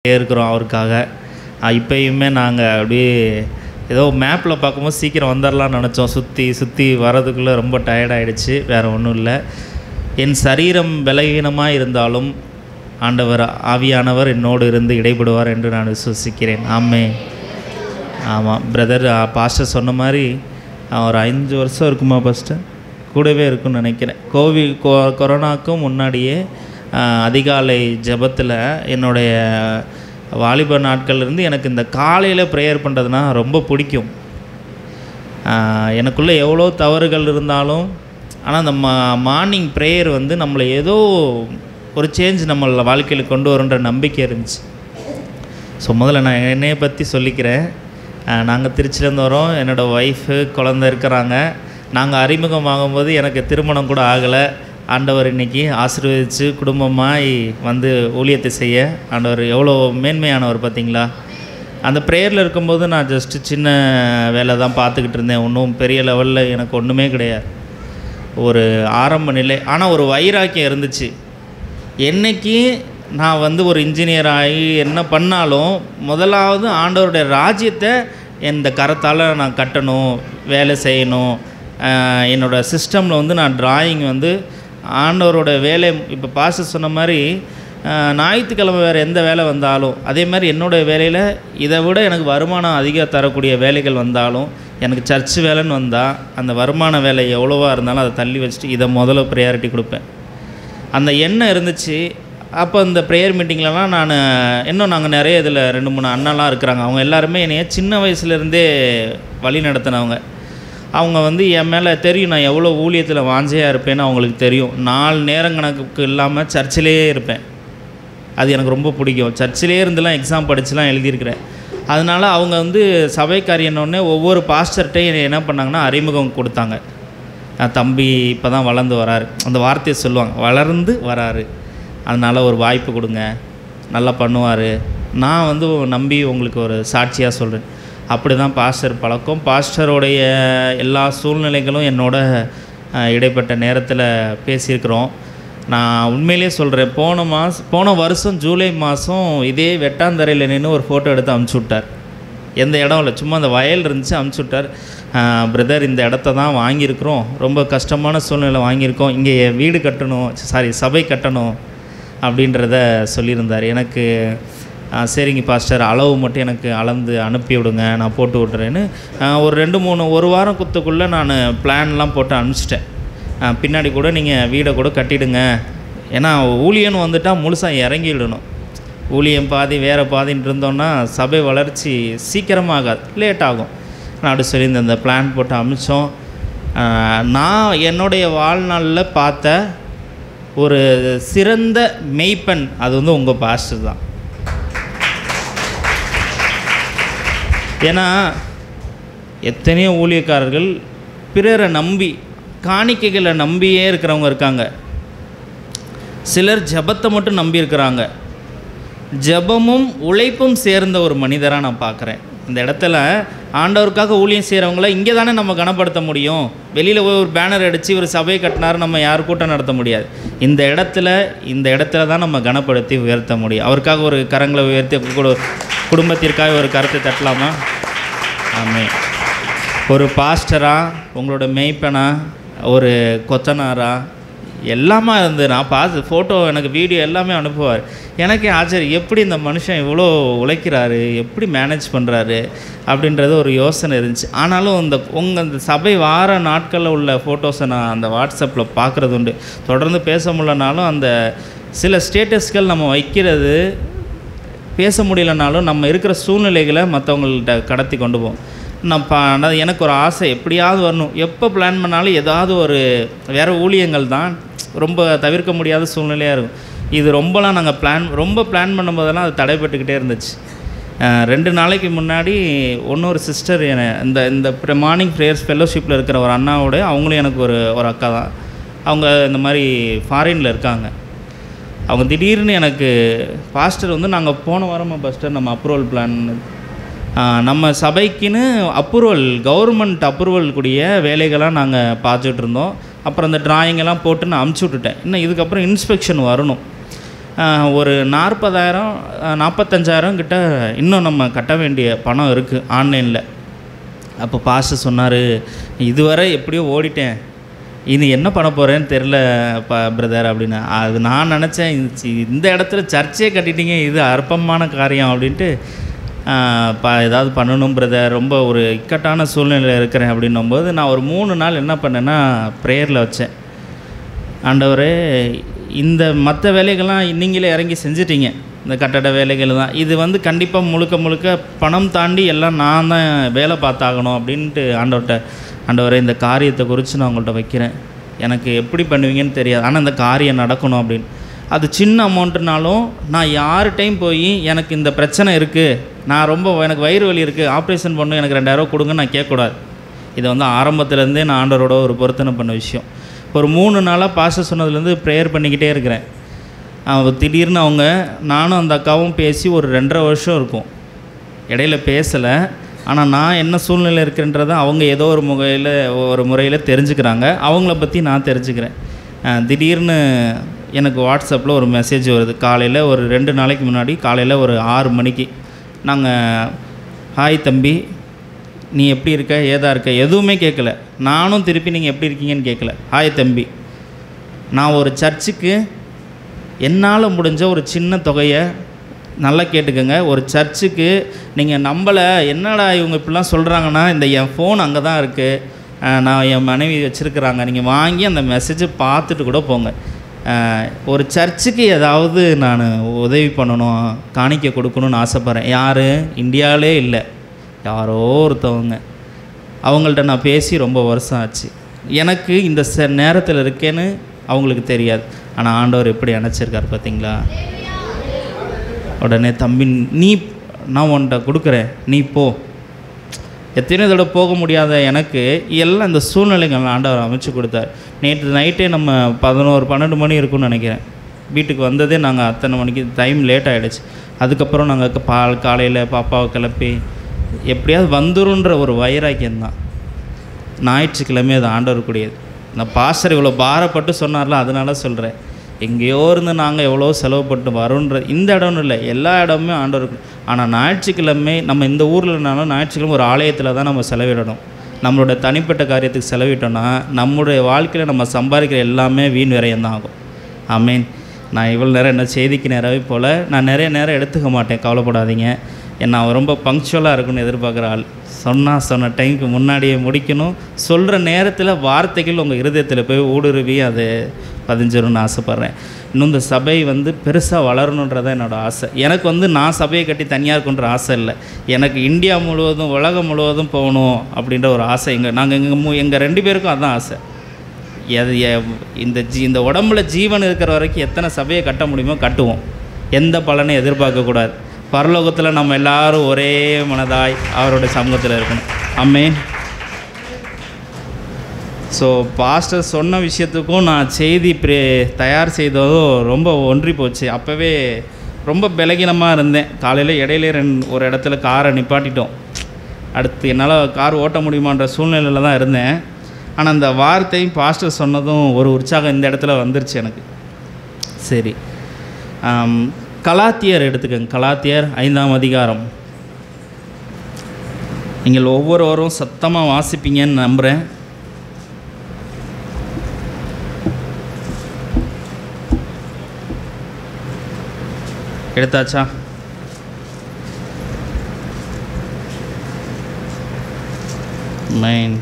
இருக்கிறோம் அவருக்காக. இப்பயுமே நாங்கள் அப்படியே ஏதோ மேப்பில் பார்க்கும்போது சீக்கிரம் வந்துடலான்னு நினச்சோம். சுற்றி வர்றதுக்குள்ளே ரொம்ப டயர்டாகிடுச்சு. வேறு ஒன்றும் இல்லை. என் சரீரம் பலவீனமாக இருந்தாலும் ஆண்டவர் ஆவியானவர் என்னோடு இருந்து இடைபடுவார் என்று நான் விசுவசிக்கிறேன். ஆமென். ஆமாம் பிரதர், பாஸ்டர் சொன்ன மாதிரி ஒரு 5 வருஷம் இருக்குமா பாஸ்டர், கூடவே இருக்குன்னு நினைக்கிறேன். கொரோனாவுக்கும் முன்னாடியே அதிகாலை ஜெபத்தில் என்னுடைய வாலிப நாட்கள்லேருந்து எனக்கு இந்த காலையில் ப்ரேயர் பண்ணுறதுனா ரொம்ப பிடிக்கும். எனக்குள்ளே எவ்வளோ தவறுகள் இருந்தாலும் ஆனால் அந்த மார்னிங் ப்ரேயர் வந்து நம்மளை ஏதோ ஒரு சேஞ்ச் நம்மள வாழ்க்கையில் கொண்டு வருன்ற நம்பிக்கை இருந்துச்சு. ஸோ முதல்ல நான் என்னையை பற்றி சொல்லிக்கிறேன். நாங்கள் திருச்சிலேருந்து வரோம். என்னோடய ஒய்ஃபு குழந்தை இருக்கிறாங்க. நாங்கள் அறிமுகமாகும்போது எனக்கு திருமணம் கூட ஆகலை. ஆண்டவர் இன்றைக்கி ஆசீர்வதித்து குடும்பமாய் வந்து ஊழியத்தை செய்ய ஆண்டவர் எவ்வளோ மேன்மையானவர் பார்த்திங்களா. அந்த ப்ரேயரில் இருக்கும்போது நான் ஜஸ்ட்டு சின்ன வேலை தான் பார்த்துக்கிட்டு இருந்தேன். ஒன்றும் பெரிய லெவலில் எனக்கு ஒன்றுமே கிடையாது, ஒரு ஆரம்ப நிலை. ஆனால் ஒரு வைராக்கியம் இருந்துச்சு. என்றைக்கு நான் வந்து ஒரு இன்ஜினியர் ஆகி என்ன பண்ணாலும் முதலாவது ஆண்டவருடைய ராஜ்யத்தை இந்த கரத்தால் நான் கட்டணும், வேலை செய்யணும். என்னோடய சிஸ்டமில் வந்து நான் டிராயிங் வந்து ஆண்டவரோட வேலை, இப்போ பாஸ்டர் சொன்ன மாதிரி ஞாயிற்றுக்கிழமை வேறு எந்த வேலை வந்தாலும் அதே மாதிரி என்னோடய வேலையில் இதை விட எனக்கு வருமானம் அதிகம் தரக்கூடிய வேலைகள் வந்தாலும், எனக்கு சர்ச்சு வேலைன்னு வந்தால் அந்த வருமான வேலை எவ்வளோவா இருந்தாலும் அதை தள்ளி வச்சுட்டு இதை முதல்ல ப்ரையாரிட்டி கொடுப்பேன். அந்த எண்ணம் இருந்துச்சு. அப்போ இந்த ப்ரேயர் மீட்டிங்லலாம் இன்னும் நாங்கள் நிறைய இதில் 2-3 அண்ணாலாம் இருக்கிறாங்க. அவங்க எல்லாருமே என்னைய சின்ன வயசுலேருந்தே வழி நடத்தினவங்க. அவங்க வந்து என் மேலே தெரியும் நான் எவ்வளோ ஊழியத்தில் வாஞ்சையாக இருப்பேன்னு அவங்களுக்கு தெரியும். 4 நேரம் கணக்கு இல்லாமல் சர்ச்சிலேயே இருப்பேன். அது எனக்கு ரொம்ப பிடிக்கும். சர்ச்சிலே இருந்துலாம் எக்ஸாம் படிச்சுலாம் எழுதியிருக்கிறேன். அதனால் அவங்க வந்து சபைக்காரியன்னொடனே ஒவ்வொரு பாஸ்டர்கிட்டையும் என்ன பண்ணாங்கன்னா அறிமுகம் கொடுத்தாங்க. தம்பி இப்போ தான் வளர்ந்து வராரு, அந்த வார்த்தையை சொல்லுவாங்க, வளர்ந்து வராரு, அதனால் ஒரு வாய்ப்பு கொடுங்க, நல்லா பண்ணுவார், நான் வந்து நம்பி உங்களுக்கு ஒரு சாட்சியாக சொல்கிறேன். அப்படி தான் பாஸ்டர் பழக்கம். பாஸ்டருடைய எல்லா சூழ்நிலைகளும் என்னோட இடைப்பட்ட நேரத்தில் பேசியிருக்கிறோம். நான் உண்மையிலே சொல்கிறேன், போன வருஷம் ஜூலை மாதம் இதே வெட்டாந்தரையில் நின்று ஒரு ஃபோட்டோ எடுத்து அமுச்சு விட்டார். எந்த இடம் இல்லை, சும்மா அந்த வயல் இருந்துச்சு, அமுச்சு விட்டார். பிரதர், இந்த இடத்த தான் வாங்கியிருக்கிறோம், ரொம்ப கஷ்டமான சூழ்நிலை வாங்கியிருக்கோம், இங்கே வீடு கட்டணும், சபை கட்டணும் அப்படின்றத சொல்லியிருந்தார். எனக்கு சரிங்க பாஸ்டர், அளவு மட்டும் எனக்கு அளந்து அனுப்பி விடுங்க, நான் போட்டு விட்றேன்னு ஒரு 2-3 ஒரு வாரம் குத்துக்குள்ளே நான் பிளான்லாம் போட்டு அனுப்பிச்சிட்டேன். பின்னாடி கூட நீங்கள் வீடை கூட கட்டிடுங்க, ஏன்னா ஊழியன்னு வந்துட்டால் முழுசாக இறங்கிடணும். ஊழியம் பாதி வேறு பாதின்னு இருந்தோன்னா சபை வளர்ச்சி சீக்கிரமாகாது, லேட் ஆகும். நான் அப்படி சொல்லி இந்த பிளான் போட்டு அனுப்பிச்சோம். நான் என்னுடைய வாழ்நாளில் பார்த்த ஒரு சிறந்த மெய்ப்பெண் அது வந்து உங்கள் பாஸ்டர் தான். ஏன்னா எத்தனையோ ஊழியக்காரர்கள் பிறரை நம்பி காணிக்கைகளை நம்பியே இருக்கிறவங்க இருக்காங்க. சிலர் ஜபத்தை மட்டும் நம்பி இருக்கிறாங்க. ஜபமும் உழைப்பும் சேர்ந்த ஒரு மனிதராக நான் பார்க்குறேன். இந்த இடத்துல ஆண்டவருக்காக ஊழியம் செய்கிறவங்கள இங்கே தானே நம்ம கனப்படுத்த முடியும். வெளியில் போய் ஒரு பேனர் அடித்து ஒரு சபையை கட்டினார், நம்ம யார் கூட்டம் நடத்த முடியாது. இந்த இடத்துல தான் நம்ம கனப்படுத்தி உயர்த்த முடியும். அவருக்காக ஒரு கரங்களை உயர்த்தி குடும்பத்திற்காக ஒரு கருத்தை தட்டலாமா? ஆமென். ஒரு பாஸ்டராக, உங்களோட மெய்ப்பனா, ஒரு கொத்தனாரா, எல்லாமே இருந்து நான் பார்த்து ஃபோட்டோ, எனக்கு வீடியோ எல்லாமே அனுப்புவார். எனக்கே ஆச்சரியம், எப்படி இந்த மனுஷன் இவ்வளோ உழைக்கிறாரு, எப்படி மேனேஜ் பண்ணுறாரு அப்படின்றது ஒரு யோசனை இருந்துச்சு. ஆனாலும் இந்த சபை வார நாட்களில் உள்ள ஃபோட்டோஸை நான் அந்த வாட்ஸ்அப்பில் பார்க்குறது உண்டு. தொடர்ந்து பேச முடியலனாலும் அந்த சில ஸ்டேட்டஸ்கள் நம்ம வைக்கிறது, பேச முடியலனாலும் நம்ம இருக்கிற சூழ்நிலைகளை மற்றவங்கள்ட்ட கடத்தி கொண்டு போவோம். எனக்கு ஒரு ஆசை, எப்படியாவது வரணும். எப்போ பிளான் பண்ணாலும் ஏதாவது ஒரு வேறு ஊழியங்கள் தான் ரொம்ப தவிர்க்க முடியாத சூழ்நிலையாக இருக்கும். இது ரொம்பலாம் நாங்கள் ரொம்ப பிளான் பண்ணும்போதெல்லாம் அது தடைப்பட்டுக்கிட்டே இருந்துச்சு. 2 நாளைக்கு முன்னாடி இன்னொரு சிஸ்டர் இந்த மார்னிங் ப்ரேயர்ஸ் ஃபெல்லோஷிப்பில் இருக்கிற ஒரு அண்ணாவோட, அவங்களும் எனக்கு ஒரு அக்கா தான். அவங்க இந்த மாதிரி ஃபாரினில் இருக்காங்க. அவங்க திடீர்னு எனக்கு பாஸ்டர் வந்து, நாங்கள் போன வாரமாக பாஸ்டர் நம்ம அப்ரூவல் பிளான், நம்ம சபைக்குன்னு கவர்மெண்ட் அப்ரூவல் கூடிய வேலைகளாக நாங்கள் பார்த்துட்டு இருந்தோம். அப்புறம் அந்த டிராயிங்கெல்லாம் போட்டு நான் அமுச்சு விட்டுட்டேன். இன்னும் இதுக்கப்புறம் இன்ஸ்பெக்ஷன் வரணும். ஒரு 45,000 கிட்ட இன்னும் நம்ம கட்ட வேண்டிய பணம் இருக்குது ஆன்லைனில். அப்போ பாஸ்டர் சொன்னார், இதுவரை எப்படியோ ஓடிட்டேன், இது என்ன பண்ண போகிறேன்னு தெரில பிரதர் அப்படின்னு. அது நான் நினச்சேன், இந்த இடத்துல சர்ச்சே கட்டிட்டீங்க, இது அற்பமான காரியம் அப்படின்ட்டு, ஏதாவது பண்ணணும் பிரதர், ரொம்ப ஒரு இக்கட்டான சூழ்நிலையில் இருக்கிறேன் அப்படின்னும்போது நான் ஒரு 3 நாள் என்ன பண்ணேன்னா ப்ரேயரில் வச்சேன். ஆண்டவரே, இந்த மற்ற வேலைகள்லாம் நீங்களே இறங்கி செஞ்சிட்டீங்க, இந்த கட்டட வேலைகள் தான், இது வந்து கண்டிப்பாக முழுக்க பணம் தாண்டி எல்லாம் நான் தான் வேலை பார்த்தாகணும் அப்படின்ட்டு ஆண்டவரே இந்த காரியத்தை குறித்து நான் உங்கள்கிட்ட வைக்கிறேன், எனக்கு எப்படி பண்ணுவீங்கன்னு தெரியாது, ஆனால் இந்த காரியம் நடக்கணும் அப்படின்னு. அது சின்ன அமௌண்ட்டுனாலும் நான் யார்கிட்டையும் போய் எனக்கு இந்த பிரச்சனை இருக்குது, நான் எனக்கு வயிறு வலி இருக்குது, ஆப்ரேஷன் பண்ணணும், எனக்கு 2,000 கொடுங்கன்னு நான் கேட்கக்கூடாது. இதை வந்து ஆரம்பத்துலேருந்தே நான் ஆண்டவரோட ஒரு பொருத்தனை பண்ண விஷயம். ஒரு 3 நாளாக பாஸ்டர் சொன்னதுலேருந்து ப்ரேயர் பண்ணிக்கிட்டே இருக்கிறேன். திடீர்னு நானும் அந்த அக்காவும் பேசி ஒரு 2.5 வருஷம் இருக்கும், இடையில பேசலை. ஆனால் நான் என்ன சூழ்நிலை இருக்கிறன்றதை அவங்க ஏதோ ஒரு முறையில் தெரிஞ்சுக்கிறாங்க, அவங்கள பற்றி நான் தெரிஞ்சுக்கிறேன். திடீர்னு எனக்கு வாட்ஸ்அப்பில் ஒரு மெசேஜ் வருது. காலையில் ஒரு 2 நாளைக்கு முன்னாடி காலையில் ஒரு 6 மணிக்கு நாங்கள், ஹாய் தம்பி, நீ எப்படி இருக்க, ஏதா இருக்க, எதுவுமே கேட்கல. நானும் திருப்பி நீங்கள் எப்படி இருக்கீங்கன்னு கேட்கல. ஹாய் தம்பி, நான் ஒரு சர்ச்சுக்கு என்னால் முடிஞ்ச ஒரு சின்ன தொகையை, நல்லா கேட்டுக்கோங்க, ஒரு சர்ச்சுக்கு நீங்கள் நம்பலை, என்னடா இவங்க இப்படிலாம் சொல்கிறாங்கன்னா, இந்த என் ஃபோன் அங்கே தான் இருக்குது, நான் என் மனைவி வச்சுருக்குறாங்க, நீங்கள் வாங்கி அந்த மெசேஜை பார்த்துட்டு கூட போங்க. ஒரு சர்ச்சுக்கு ஏதாவது நான் உதவி பண்ணணும், காணிக்க கொடுக்கணுன்னு ஆசைப்பட்றேன். யார், இந்தியாவிலே இல்லை, யாரோ ஒருத்தவங்க, அவங்கள்ட்ட நான் பேசி ரொம்ப வருஷம் ஆச்சு. எனக்கு இந்த நேரத்தில் இருக்கேன்னு அவங்களுக்கு தெரியாது, ஆனால் ஆண்டவர் எப்படி அணைச்சிருக்கார் பார்த்தீங்களா. உடனே தம்பி, நான் உன்கிட்ட கொடுக்குறேன், நீ போ. எத்தனை தடவை போக முடியாத எனக்கு எல்லாம் இந்த சூழ்நிலைகள் ஆண்டவர் அமைச்சு கொடுத்தார். நேற்று நைட்டே நம்ம 11-12 மணி இருக்குன்னு நினைக்கிறேன், வீட்டுக்கு வந்ததே நாங்கள் அத்தனை மணிக்கு, டைம் லேட் ஆகிடுச்சு. அதுக்கப்புறம் நாங்கள் காலையில் பாப்பாவை கிளப்பி எப்படியாவது வந்துருன்ற ஒரு வைராக்கியம்தான். ஞாயிற்றுக்கிழமை அது ஆண்டவருக்குரியது. நான் பாஸ்டர் இவ்வளோ பாரப்பட்டு சொன்னார்ல, அதனால சொல்கிறேன், எங்கேயோ இருந்து நாங்கள் எவ்வளோ செலவுப்பட்டு வரோன்ற இந்த இடம்னு இல்லை, எல்லா இடமுமே ஆண்டவருக்கு. ஆனால் ஞாயிற்றுக்கிழமை நம்ம இந்த ஊரில்னாலும் ஞாயிற்றுக்கிழமை ஒரு ஆலயத்தில் தான் நம்ம செலவிடணும். நம்மளோட தனிப்பட்ட காரியத்துக்கு செலவிட்டோன்னா நம்மளுடைய வாழ்க்கையில் நம்ம சம்பாதிக்கிற எல்லாமே வீண் விரயம்தான் ஆகும். ஆமீன். நான் இவ்வளோ நேரம் என்ன செய்திக்கு நேரவே போல் நான் நிறைய நேரம் எடுத்துக்க மாட்டேன், கவலைப்படாதீங்க. நான் ரொம்ப பங்க்சுவலாக இருக்குன்னு எதிர்பார்க்குற ஆள். சொன்ன டைமுக்கு முன்னாடியே முடிக்கணும். சொல்கிற நேரத்தில் வார்த்தைகள் உங்கள் இருதயத்தில் போய் ஊடுருவி அது பதிஞ்சிரும்னு ஆசைப்பட்றேன். இன்னும் இந்த சபை பெருசாக வளரணுன்றதான் என்னோடய ஆசை. எனக்கு நான் சபையை கட்டி தனியாக இருக்குன்ற ஆசை இல்லை, எனக்கு இந்தியா முழுவதும் உலகம் முழுவதும் போகணும் அப்படின்ற ஒரு ஆசை. எங்கள் 2 பேருக்கும் அதுதான் ஆசை. இந்த உடம்புல ஜீவன் இருக்கிற வரைக்கும் எத்தனை சபையை கட்ட முடியுமோ கட்டுவோம், எந்த பலனையும் எதிர்பார்க்கக்கூடாது. பரலோகத்தில் நம்ம எல்லோரும் ஒரே மனதாய் அவருடைய சமூகத்தில் இருக்கணும். ஆமென். ஸோ பாஸ்டர் சொன்ன விஷயத்துக்கும் நான் செய்தி தயார் செய்ததும் ரொம்ப ஒன்றி போச்சு. அப்போவே ரொம்ப பலகீனமாக இருந்தேன். காலையில் இடையிலே ஒரு இடத்துல காரை நிப்பாட்டிட்டோம். அடுத்து என்னால் கார் ஓட்ட முடியுமான்ற சூழ்நிலையில் தான் இருந்தேன். ஆனால் அந்த வார்த்தையும் பாஸ்டர் சொன்னதும் ஒரு உற்சாகம் இந்த இடத்துல வந்துருச்சு எனக்கு. சரி, கலாத்தியர் எடுத்துக்கங்க. கலாத்தியர் 5ஆம் அதிகாரம். நீங்கள் ஒவ்வொருவரும் சத்தமாக வாசிப்பீங்கன்னு நம்புகிறேன். எடுத்தாச்சா? மைன்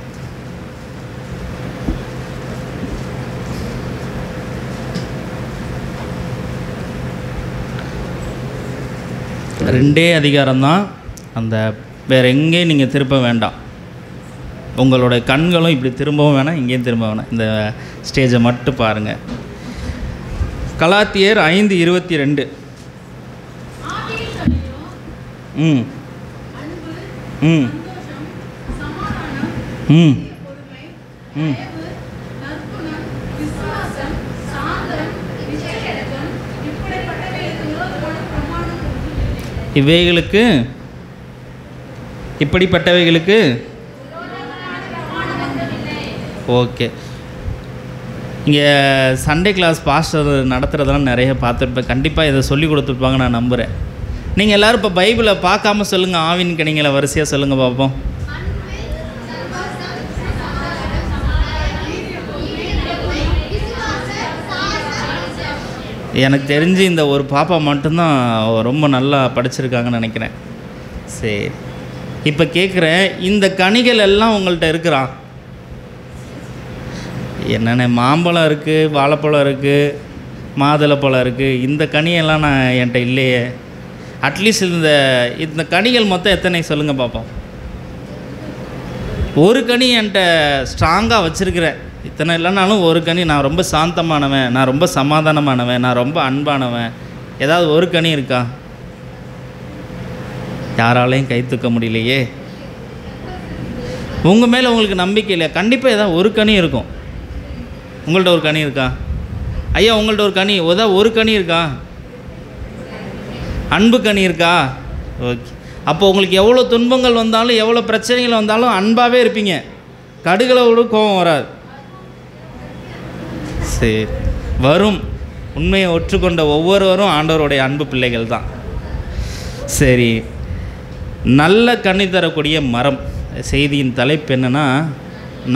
ரெண்டே அதிகாரம்தான். அந்த வேறு எங்கேயும் நீங்கள் திரும்ப வேண்டாம். உங்களோட கண்களும் இப்படி திரும்பவும் வேணாம், இங்கேயும் திரும்ப வேணாம். இந்த ஸ்டேஜை மட்டும் பாருங்கள். கலாத்தியர் 5:22. ம் ம் ம் ம் இவைகளுக்கு இப்படிப்பட்டவைகளுக்கு ஓகே. இங்கே சண்டே கிளாஸ் பாஸ்டர் நடத்துகிறதெல்லாம் நிறைய பார்த்துருப்பேன். கண்டிப்பாக இதை சொல்லி கொடுத்துருப்பாங்க நான் நம்புகிறேன். நீங்கள் எல்லோரும் இப்போ பைபிளை பார்க்காம சொல்லுங்கள், ஆவின் கனிகளை வரிசையாக சொல்லுங்கள் பார்ப்போம். எனக்கு தெரிஞ்சு இந்த ஒரு பாப்பா மட்டும்தான் ரொம்ப நல்லா படிச்சிருக்காங்கன்னு நினைக்கிறேன். சரி, இப்போ கேட்குறேன், இந்த கனிகள் எல்லாம் உங்கள்கிட்ட இருக்கிறான்? என்னென்ன மாம்பழம் இருக்குது, வாழைப்பழம் இருக்குது, மாதுளப்பழம் இருக்குது, இந்த கனியெல்லாம் நான் என்கிட்ட இல்லையே. அட்லீஸ்ட் இந்த கனிகள் மொத்தம் எத்தனை சொல்லுங்கள் பார்ப்போம். ஒரு கனி என்கிட்ட ஸ்ட்ராங்காக வச்சுருக்கிறேன். இத்தனை இல்லைனாலும் ஒரு கனி, நான் ரொம்ப சாந்தமானவன், நான் ரொம்ப சமாதானமானவன், நான் ரொம்ப அன்பானவன், ஏதாவது ஒரு கனி இருக்கா? யாராலையும் கை தூக்க முடியலையே. உங்கள் மேலே உங்களுக்கு நம்பிக்கை இல்லையா? கண்டிப்பாக ஏதாவது ஒரு கனி இருக்கும். உங்கள்கிட்ட ஒரு கனி இருக்கா? ஐயா உங்கள்கிட்ட ஒரு கனி, ஒரு கனி இருக்கா? அன்பு கனி இருக்கா? ஓகே. அப்போ உங்களுக்கு எவ்வளோ துன்பங்கள் வந்தாலும் எவ்வளோ பிரச்சனைகள் வந்தாலும் அன்பாகவே இருப்பீங்க, கடுகளோடு கோபம் வராது. சரி, வரும். உண்மையை ஒற்றுக்கொண்ட ஒவ்வொருவரும் ஆண்டவருடைய அன்பு பிள்ளைகள் தான். சரி, நல்ல கனி தரக்கூடிய மரம். செய்தியின் தலைப்பு என்னென்னா,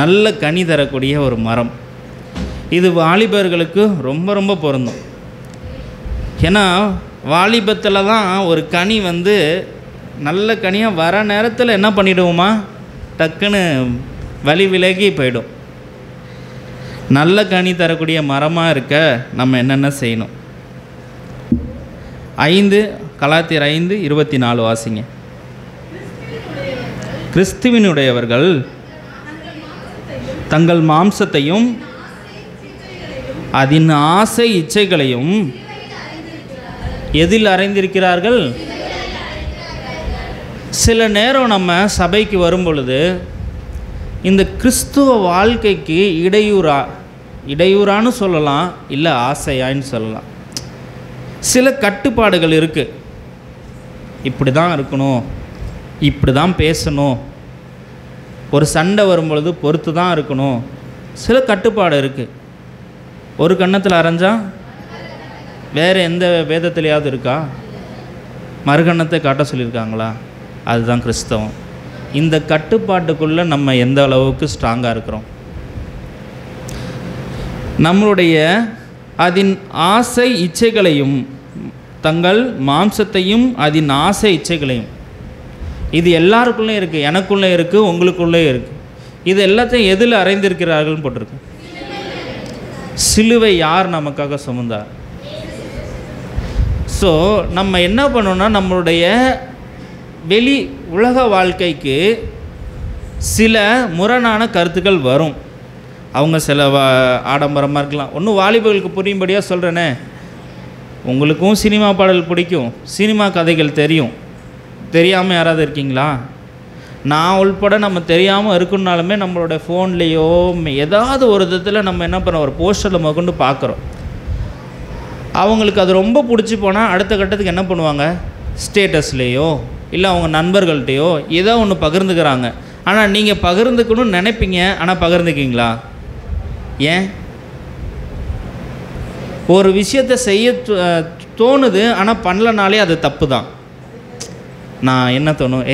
நல்ல கனி தரக்கூடிய ஒரு மரம். இது வாலிபர்களுக்கு ரொம்ப ரொம்ப பொருந்தும். ஏன்னா வாலிபத்தில் தான் ஒரு கனி நல்ல கனியாக வர நேரத்தில் என்ன பண்ணிவிடுவோமா, டக்குன்னு வழி விலகி போயிடும். நல்ல கனி தரக்கூடிய மரமாக இருக்க நம்ம என்னென்ன செய்யணும்? 5 5:24 வாசிங்க. கிறிஸ்துவினுடையவர்கள் தங்கள் மாம்சத்தையும் அதன் ஆசை இச்சைகளையும் எதில் அறிந்திருக்கிறார்கள்? சில நேரம் நம்ம சபைக்கு வரும் பொழுது இந்த கிறிஸ்துவ வாழ்க்கைக்கு இடையூறான்னு சொல்லலாம், இல்லை ஆசையான்னு சொல்லலாம். சில கட்டுப்பாடுகள் இருக்குது. இப்படி தான் இருக்கணும், இப்படி தான் பேசணும், ஒரு சண்டை வரும்பொழுது பொறுத்து தான் இருக்கணும். சில கட்டுப்பாடு இருக்குது. ஒரு கன்னத்தில் அரைஞ்சா வேறு எந்த வேதத்துலையாவது இருக்கா? மறுகண்ணத்தை காட்ட சொல்லியிருக்காங்களா? அதுதான் கிறிஸ்தவம். இந்த கட்டுப்பாட்டுக்குள்ளே நம்ம எந்த அளவுக்கு ஸ்ட்ராங்காக இருக்கிறோம்? நம்மளுடைய அதன் ஆசை இச்சைகளையும், தங்கள் மாம்சத்தையும் அதன் ஆசை இச்சைகளையும், இது எல்லாருக்குள்ளே இருக்குது, எனக்குள்ளே இருக்குது, உங்களுக்குள்ளே இருக்குது. இது எல்லாத்தையும் எதில் அறைந்திருக்கிறார்கள்னு போட்டிருக்கு. சிலுவை யார் நமக்காக சுமந்தார்? ஸோ நம்ம என்ன பண்ணோன்னா, நம்மளுடைய வெளி உலக வாழ்க்கைக்கு சில முரணான கருத்துக்கள் வரும். அவங்க சில ஆடம்பரமாக இருக்கலாம். ஒன்றும் வாலிபர்களுக்கு புரியும்படியாக சொல்கிறேனே, உங்களுக்கும் சினிமா பாடல் பிடிக்கும், சினிமா கதைகள் தெரியும். தெரியாமல் யாராவது இருக்கீங்களா? நான் உள்பட நம்ம தெரியாமல் இருக்குன்னாலுமே நம்மளோட ஃபோன்லேயோ ஏதாவது ஒரு விதத்தில் நம்ம என்ன பண்ணுறோம், ஒரு போஸ்டரில் கொண்டு பார்க்குறோம். அவங்களுக்கு அது ரொம்ப பிடிச்சி போனால் அடுத்த கட்டத்துக்கு என்ன பண்ணுவாங்க, ஸ்டேட்டஸ்லேயோ இல்லை அவங்க நண்பர்கள்ட்டையோ ஏதோ ஒன்று பகிர்ந்துக்கிறாங்க. ஆனால் நீங்கள் பகிர்ந்துக்கணும்னு நினைப்பீங்க, ஆனால் பகிர்ந்துக்கிங்களா? ஏன்? ஒரு விஷயத்தை செய்ய தோணுது, ஆனால் பண்ணலனாலே அது தப்பு தான். நான் என்ன தோணும்,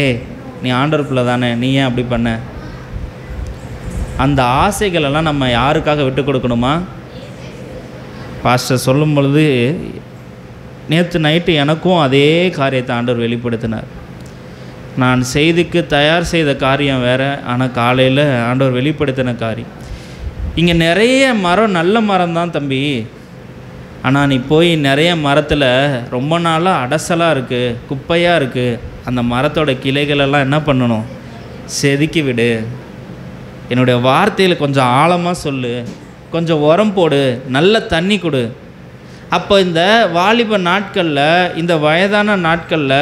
நீ ஆண்டவர் பிள்ளை தானே, நீ ஏன் அப்படி பண்ண? அந்த ஆசைகளெல்லாம் நம்ம யாருக்காக விட்டு கொடுக்கணுமா? பாஸ்டர் சொல்லும் பொழுது நேற்று நைட்டு எனக்கும் அதே காரியத்தை ஆண்டவர் வெளிப்படுத்தினார். நான் செய்திக்கு தயார் செய்த காரியம் வேறு, ஆனால் காலையில் ஆண்டவர் வெளிப்படுத்தின காரியம். இங்கே நிறைய மரம், நல்ல மரம் தான் தம்பி, ஆனால் நீ போய் நிறைய மரத்தில் ரொம்ப நாளாக அடசலாக இருக்குது, குப்பையாக இருக்குது, அந்த மரத்தோட கிளைகளெல்லாம் என்ன பண்ணணும், செதுக்கி விடு. என்னுடைய வார்த்தையில் கொஞ்சம் ஆழமாக சொல்லு, கொஞ்சம் உரம் போடு, நல்ல தண்ணி கொடு. அப்போ இந்த வாலிப நாட்களில், இந்த வயதான நாட்களில்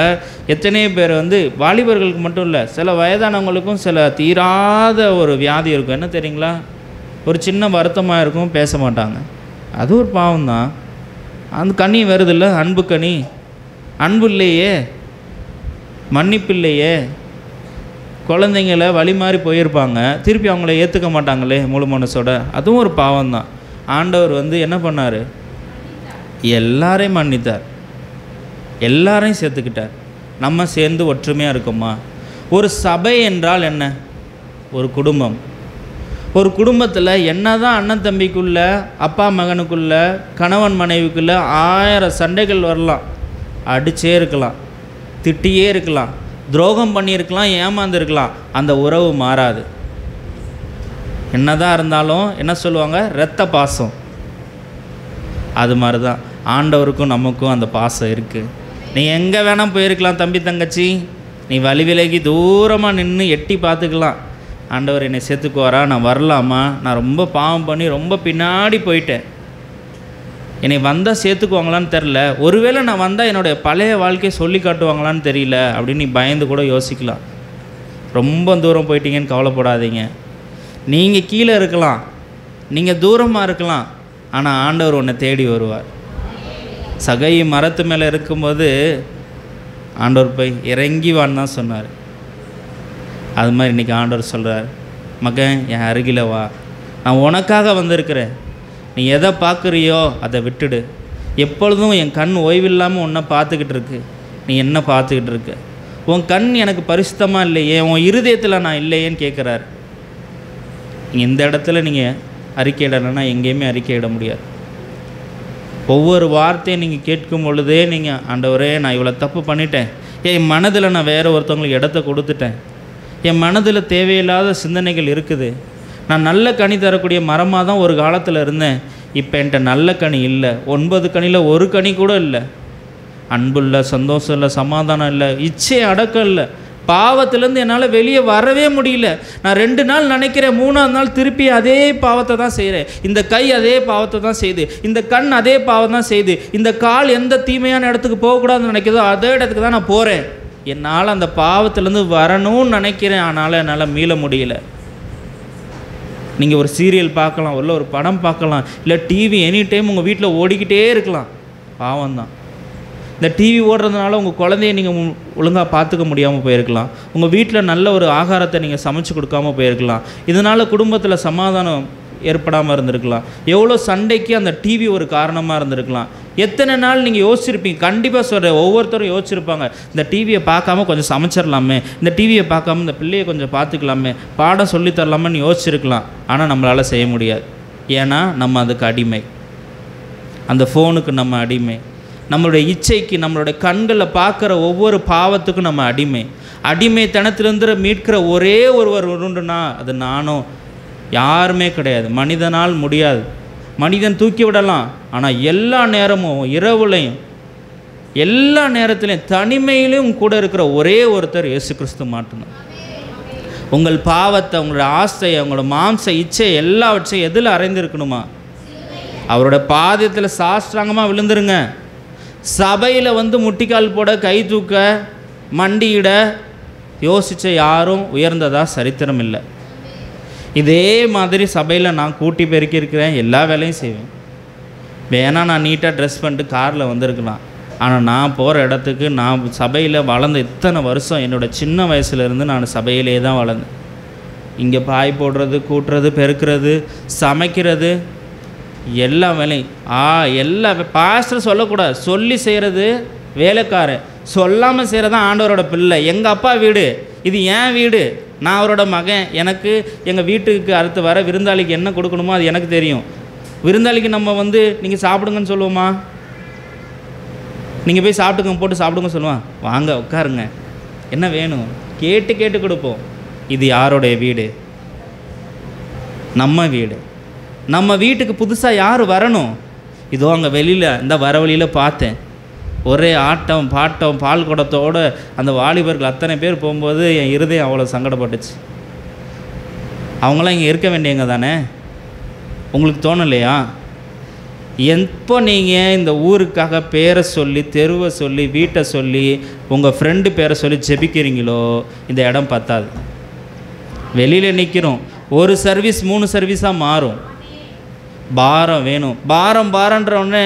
எத்தனையோ பேர் வாலிபர்களுக்கு மட்டும் இல்லை, சில வயதானவங்களுக்கும் சில தீராத ஒரு வியாதி இருக்கும். என்ன தெரியுங்களா? ஒரு சின்ன வருத்தமாக இருக்கும், பேச மாட்டாங்க. அது ஒரு பாவம்தான். அந்த கனி வருதில்ல, அன்பு கனி. அன்பு இல்லையே, மன்னிப்பு இல்லையே. குழந்தைங்கள வழி மாறி போயிருப்பாங்க, திருப்பி அவங்கள ஏற்றுக்க மாட்டாங்களே முழு மனசோட, அதுவும் ஒரு பாவம்தான். ஆண்டவர் வந்து என்ன பண்ணார்? எல்லாரையும் மன்னித்தார், எல்லாரையும் சேர்த்துக்கிட்டார். நம்ம சேர்ந்து ஒற்றுமையாக இருக்கோமா? ஒரு சபை என்றால் என்ன? ஒரு குடும்பம். ஒரு குடும்பத்தில் என்ன தான் அண்ணன் தம்பிக்குள்ள, அப்பா மகனுக்குள்ள, கணவன் மனைவிக்குள்ள 1000 சண்டைகள் வரலாம், அடிச்சே இருக்கலாம், திட்டியே இருக்கலாம், துரோகம் பண்ணியிருக்கலாம், ஏமாந்துருக்கலாம், அந்த உறவு மாறாது. என்னதான் இருந்தாலும் என்ன சொல்லுவாங்க? இரத்த பாசம். அது மாதிரி தான் ஆண்டவருக்கும் நமக்கும் அந்த பாசம் இருக்குது. நீ எங்கே வேணால் போயிருக்கலாம் தம்பி தங்கச்சி, நீ வழி விலகி தூரமாக நின்று எட்டி பார்த்துக்கலாம், ஆண்டவர் என்னை சேர்த்துக்குவாரா, நான் வரலாமா, நான் ரொம்ப பாவம் பண்ணி ரொம்ப பின்னாடி போயிட்டேன், என்னை வந்தால் சேர்த்துக்குவாங்களான்னு தெரில, ஒருவேளை நான் வந்தால் என்னுடைய பழைய வாழ்க்கையை சொல்லி காட்டுவாங்களான்னு தெரியல அப்படின்னு நீ பயந்து கூட யோசிக்கலாம். ரொம்ப தூரம் போயிட்டீங்கன்னு கவலைப்படாதீங்க. நீங்கள் கீழே இருக்கலாம், நீங்கள் தூரமாக இருக்கலாம், ஆனால் ஆண்டவர் உன்னை தேடி வருவார். சகை மரத்து மேலே இருக்கும்போது ஆண்டவர் போய் இறங்கி வான்னு தான் சொன்னார். அது மாதிரி இன்றைக்கி ஆண்டவர் சொல்கிறார், மகன் என் அருகில் வா, நான் உனக்காக வந்திருக்கிறேன், நீ எதை பார்க்குறியோ அதை விட்டுடு, எப்பொழுதும் என் கண் ஓய்வில்லாமல் உன்னை பார்த்துக்கிட்டு இருக்கு, நீ என்ன பார்த்துக்கிட்டு இருக்க, உன் கண் எனக்கு பரிசுத்தமாக இல்லையே, உன் இருதயத்தில் நான் இல்லையேன்னு கேட்குறாரு. நீங்கள் இந்த இடத்துல நீங்கள் அறிக்கையிடலைன்னா எங்கேயுமே அறிக்கையிட முடியாது. ஒவ்வொரு வார்த்தையும் நீங்கள் கேட்கும் பொழுதே நீங்கள், ஆண்டவரே நான் இவ்வளோ தப்பு பண்ணிட்டேன், என் மனதில் நான் வேறு ஒருத்தவங்களுக்கு இடத்த கொடுத்துட்டேன், என் மனதில் தேவையில்லாத சிந்தனைகள் இருக்குது, நான் நல்ல கனி தரக்கூடிய மரமாக தான் ஒரு காலத்தில் இருந்தேன், இப்போ என்கிட்ட நல்ல கனி இல்லை, 9 கனியில் ஒரு கனி கூட இல்லை, அன்பு இல்லை, சந்தோஷம் இல்லை, சமாதானம் இல்லை, இச்சை அடக்கம் இல்லை, பாவத்திலேருந்து என்னால் வெளியே வரவே முடியல, நான் 2 நாள் நினைக்கிறேன், 3ஆவது நாள் திருப்பி அதே பாவத்தை தான் செய்கிறேன், இந்த கை அதே பாவத்தை தான் செய்யுது, இந்த கண் அதே பாவம் தான் செய்யுது, இந்த கால் எந்த தீமையான இடத்துக்கு போகக்கூடாதுன்னு நினைக்கிறதோ அதே இடத்துக்கு தான் நான் போகிறேன், என்னால் அந்த பாவத்திலேருந்து வரணும்னு நினைக்கிறேன், ஆனாலும் என்னால் மீள முடியல. நீங்கள் ஒரு சீரியல் பார்க்கலாம், இல்லை ஒரு படம் பார்க்கலாம், இல்லை டிவி எனி டைம் உங்கள் வீட்டில் ஓடிக்கிட்டே இருக்கலாம், பாவம்தான். இந்த டிவி ஓடுறதுனால உங்கள் குழந்தைய நீங்கள் ஒழுங்காக பார்த்துக்க முடியாமல் போயிருக்கலாம், உங்கள் வீட்டில் நல்ல ஒரு ஆகாரத்தை நீங்கள் சமைச்சு கொடுக்காமல் போயிருக்கலாம், இதனால் குடும்பத்தில் சமாதானம் ஏற்படாமல் இருந்திருக்கலாம், எவ்வளோ சண்டைக்கு அந்த டிவி ஒரு காரணமாக இருந்திருக்கலாம். எத்தனை நாள் நீங்கள் யோசிச்சிருப்பீங்க, கண்டிப்பாக சொல்கிறேன், ஒவ்வொருத்தரும் யோசிச்சிருப்பாங்க, இந்த டிவியை பார்க்காம கொஞ்சம் சமைச்சிடலாமே, இந்த டிவியை பார்க்காம இந்த பிள்ளையை கொஞ்சம் பார்த்துக்கலாமே, பாடம் சொல்லித்தரலாமேன்னு யோசிச்சிருக்கலாம். ஆனால் நம்மளால் செய்ய முடியாது. ஏன்னா நம்ம அதுக்கு அடிமை, அந்த ஃபோனுக்கு நம்ம அடிமை, நம்மளுடைய இச்சைக்கு, நம்மளுடைய கண்களில் பார்க்குற ஒவ்வொரு பாவத்துக்கும் நம்ம அடிமை. அடிமைத்தனத்திலிருந்து மீட்கிற ஒரே ஒருவர் உண்டுனா அது நானும், யாருமே கிடையாது, மனிதனால் முடியாது. மனிதன் தூக்கி விடலாம், ஆனால் எல்லா நேரமும், இரவுலையும் எல்லா நேரத்திலையும் தனிமையிலும் கூட இருக்கிற ஒரே ஒருத்தர் இயேசு கிறிஸ்து மட்டும்தான். உங்கள் பாவத்தை, உங்களோட ஆசையை, உங்களோட மாம்ச இச்சை எல்லாவற்றையும் எதில் அறைந்திருக்கணுமா? அவரோட பாதத்தில் சாஷ்டாங்கமாக விழுந்துருங்க. சபையில் வந்து முட்டிக்கால் போட, கை தூக்க, மண்டியிட யோசித்த யாரும் உயர்ந்ததா சரித்திரம் இல்லை. இதே மாதிரி சபையில் நான் கூட்டி பெருக்கியிருக்கிறேன், எல்லா வேலையும் செய்வேன். வேணால் நான் நீட்டாக ட்ரெஸ் பண்ணிட்டு காரில் வந்திருக்கலாம், ஆனால் நான் போகிற இடத்துக்கு, நான் சபையில் வளர்ந்த இத்தனை வருஷம், என்னோடய சின்ன வயசுலேருந்து நான் சபையிலே தான் வளர்ந்தேன். இங்கே பாய் போடுறது, கூட்டுறது, பெருக்கிறது, சமைக்கிறது, எல்லா வேலையும் எல்லா பாஸ்டர் சொல்லக்கூடாது, சொல்லி செய்கிறது வேலைக்காரன், சொல்லாமல் செய்கிறதான் ஆண்டவரோட பிள்ளை. எங்கள் அப்பா வீடு, இது என் வீடு, நான் அவரோட மகன், எனக்கு எங்கள் வீட்டுக்கு அடுத்து வர விருந்தாளிக்கு என்ன கொடுக்கணுமோ அது எனக்கு தெரியும். விருந்தாளிக்கு நம்ம வந்து நீங்கள் சாப்பிடுங்கன்னு சொல்லுவோமா? நீங்கள் போய் சாப்பிட்டுங்க, போட்டு சாப்பிடுங்க சொல்லுவான், வாங்க உட்காருங்க, என்ன வேணும் கேட்டு கேட்டு கொடுப்போம். இது யாரோடைய வீடு? நம்ம வீடு. நம்ம வீட்டுக்கு புதுசாக யார் வரணும்? இதோ அங்கே வெளியில் இந்த வர வழியில் பார்த்தேன், ஒரே ஆட்டம் பாட்டம் பால் குடத்தோடு அந்த வாலிபர்கள் அத்தனை பேர் போகும்போது என் இருதயம் அவ்வளோ சங்கடப்பட்டுச்சு. அவங்களாம் இங்கே இருக்க வேண்டியவங்க தானே, உங்களுக்கு தோணலையா? எப்போ நீங்கள் இந்த ஊருக்காக பேரை சொல்லி, தெருவை சொல்லி, வீட்டை சொல்லி, உங்கள் ஃப்ரெண்டு பேரை சொல்லி ஜெபிக்கிறீங்களோ இந்த இடம் பத்தாது. வெளியில் நிற்கிறோம், ஒரு சர்வீஸ் 3 சர்வீஸாக மாறும். பாரம் வேணும். பாரன்றவுடனே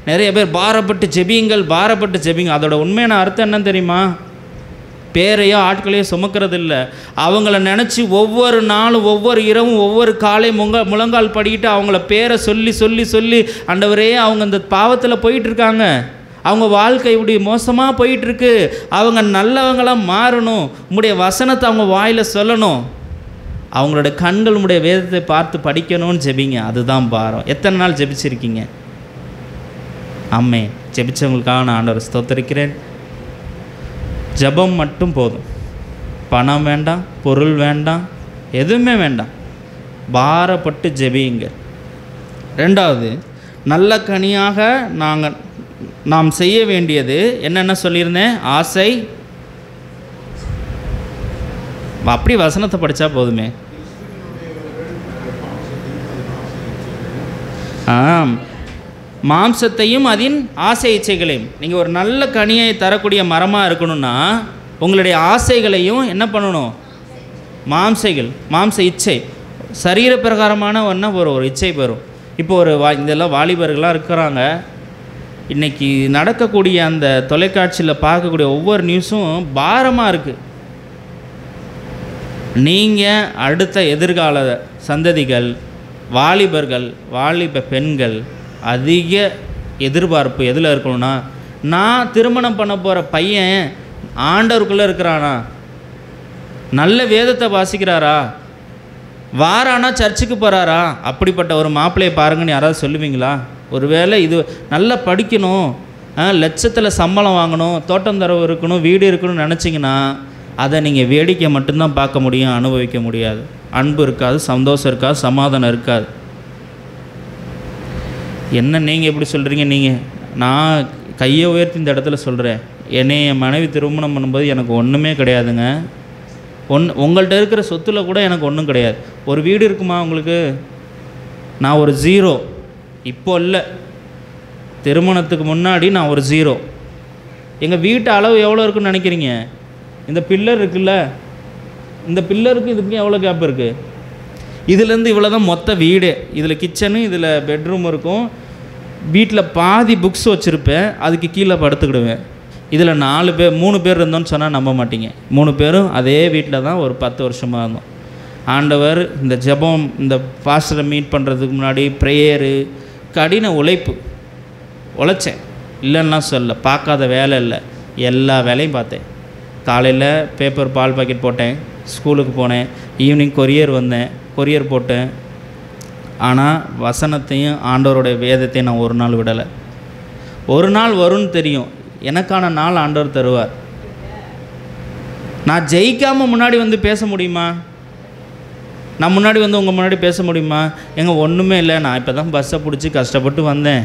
நிறைய பேர் பாரப்பட்டு ஜெபியுங்கள், பாரப்பட்டு ஜெபிங்க. அதோட உண்மையான அர்த்தம் என்னன்னு தெரியுமா? பேரையோ ஆட்களையோ சுமக்கிறதில்ல. அவங்கள நினச்சி ஒவ்வொரு நாளும் ஒவ்வொரு இரவும் ஒவ்வொரு காலை முழங்கால் படிக்கிட்டு அவங்கள பேரை சொல்லி சொல்லி சொல்லி ஆண்டவரே அவங்க இந்த பாவத்தில் போயிட்டுருக்காங்க, அவங்க வாழ்க்கை இப்படி மோசமாக போயிட்டுருக்கு, அவங்க நல்லவங்களாம் மாறணும், உம்முடைய வசனத்தை அவங்க வாயில் சொல்லணும், அவங்களோட கண்கள் உம்முடைய வேதத்தை பார்த்து படிக்கணும்னு ஜெபிங்க. அதுதான் பாரம். எத்தனை நாள் ஜெபிச்சிருக்கீங்க? ஆமென். ஜெபிச்சவங்களுக்காக நான் ஆண்டவரை ஸ்தோத்திரிக்கிறேன். ஜெபம் மட்டும் போதும். பணம் வேண்டாம், பொருள் வேண்டாம், எதுவுமே வேண்டாம். பாரப்பட்டு ஜெபியுங்க. ரெண்டாவது, நல்ல கனியாக நாம் செய்ய வேண்டியது என்னென்ன சொல்லியிருந்தேன்? ஆசை. அப்படி வசனத்தை படித்தா போதுமே. மாம்சத்தையும் அதின் ஆசை இச்சைகளையும். நீங்கள் ஒரு நல்ல கனியை தரக்கூடிய மரமாக இருக்கணும்னா உங்களுடைய ஆசைகளையும் என்ன பண்ணணும்? மாம்ச இச்சை, சரீர பிரகாரமான ஒரு இச்சை வரும். இப்போ இதெல்லாம் வாலிபர்களாக இருக்கிறாங்க. இன்றைக்கி நடக்கக்கூடிய அந்த தொலைக்காட்சியில் பார்க்கக்கூடிய ஒவ்வொரு நியூஸும் பாரமாக இருக்குது. நீங்கள் அடுத்த எதிர்கால சந்ததிகள், வாலிபர்கள், வாலிப பெண்கள் அதிக எதிர்பார்ப்பு எதில் இருக்கணும்னா, நான் திருமணம் பண்ண போகிற பையன் ஆண்டவருக்குள்ளே இருக்கிறானா, நல்ல வேதத்தை வாசிக்கிறாரா, வாரானா சர்ச்சுக்கு போகிறாரா, அப்படிப்பட்ட ஒரு மாப்பிள்ளையை பாருங்கன்னு யாராவது சொல்லுவீங்களா? ஒருவேளை இது நல்லா படிக்கணும், லட்சத்தில் சம்பளம் வாங்கணும், தோட்டம் தரவு இருக்கணும், வீடு இருக்கணும்னு நினச்சிங்கன்னா அதை நீங்கள் வேடிக்கை மட்டும்தான் பார்க்க முடியும், அனுபவிக்க முடியாது. அன்பு இருக்காது, சந்தோஷம் இருக்காது, சமாதானம் இருக்காது. என்ன நீங்கள் எப்படி சொல்கிறீங்க? நான் கையை உயர்த்தி இந்த இடத்துல சொல்கிறேன், என் மனைவி திருமணம் பண்ணும்போது எனக்கு ஒன்றுமே கிடையாதுங்க. உங்கள்கிட்ட இருக்கிற சொத்தில் கூட எனக்கு ஒன்றும் கிடையாது. ஒரு வீடு இருக்குமா உங்களுக்கு? நான் ஒரு ஜீரோ. இப்போ இல்லை, திருமணத்துக்கு முன்னாடி நான் ஒரு ஜீரோ. எங்கள் வீட்டு அளவு எவ்வளோ இருக்குன்னு நினைக்கிறீங்க? இந்த பில்லர் இருக்குல்ல, இந்த பில்லருக்கு இதுக்கு எவ்வளோ கேப் இருக்குது? இதுலேருந்து இவ்வளோ தான் மொத்த வீடு. இதில் கிச்சனு, இதில் பெட்ரூம் இருக்கும். வீட்டில் பாதி புக்ஸ் வச்சுருப்பேன், அதுக்கு கீழே படுத்துக்கிடுவேன். இதில் 3 பேர் இருந்தோன்னு சொன்னால் நம்ப மாட்டீங்க. 3 பேரும் அதே வீட்டில் தான் ஒரு 10 வருஷமாக இருந்தோம். ஆண்டவர் இந்த ஜெபம், இந்த பாஸ்டரை மீட் பண்ணுறதுக்கு முன்னாடி ப்ரேயரு, கடின உழைச்சேன், இல்லைன்னா சொல்ல. பார்க்காத வேலை இல்லை, எல்லா வேலையும் பார்த்தேன். காலையில் பேப்பர் பால் பாக்கெட் போட்டேன், ஸ்கூலுக்கு போனேன், ஈவினிங் கொரியர் போட்டேன். ஆனால் வசனத்தையும் ஆண்டவருடைய வேதத்தையும் நான் ஒரு நாள் விடலை. ஒரு நாள் வரும்னு தெரியும், எனக்கான நாள் ஆண்டவர் தருவார். நான் ஜெயிக்காமல் முன்னாடி வந்து பேச முடியுமா? நான் முன்னாடி வந்து உங்கள் முன்னாடி பேச முடியுமா? ஒன்றுமே இல்லை, நான் இப்போ தான் பஸ்ஸை பிடிச்சி கஷ்டப்பட்டு வந்தேன்,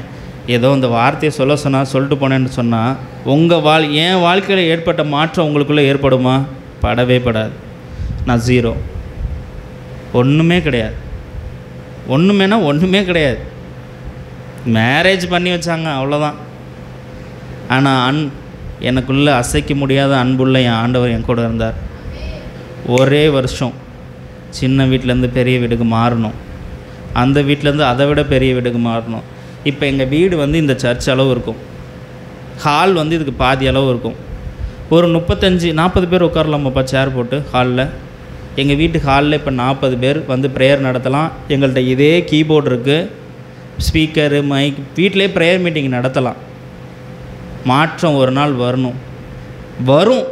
ஏதோ இந்த வார்த்தையை சொல்லிட்டு போனேன்னு சொன்னால் என் வாழ்க்கையில் ஏற்பட்ட மாற்றம் உங்களுக்குள்ளே ஏற்படுமா? படவே படாது. நான் ஜீரோ, ஒன்றுமே கிடையாது. ஒன்றுமே கிடையாது. மேரேஜ் பண்ணி வச்சாங்க, அவ்வளோதான். ஆனால் எனக்குள்ளே அசைக்க முடியாத அன்புள்ள என் ஆண்டவர் என் கூட இருந்தார். ஒரே வருஷம் சின்ன வீட்டிலேருந்து பெரிய வீட்டுக்கு மாறணும், அந்த வீட்டிலேருந்து அதை விட பெரிய வீட்டுக்கு மாறணும். இப்போ எங்கள் வீடு இந்த சர்ச் அளவு இருக்கும், ஹால் இதுக்கு பாதி அளவு இருக்கும். ஒரு 35-40 பேர் உட்காரலாமாப்பா சேர் போட்டு ஹாலில். எங்கள் வீட்டு ஹாலில் இப்போ 40 பேர் ப்ரேயர் நடத்தலாம். எங்கள்கிட்ட இதே கீபோர்டு இருக்குது, ஸ்பீக்கரு, மைக், வீட்டிலே ப்ரேயர் மீட்டிங் நடத்தலாம். மாற்றம் ஒரு நாள் வரும்,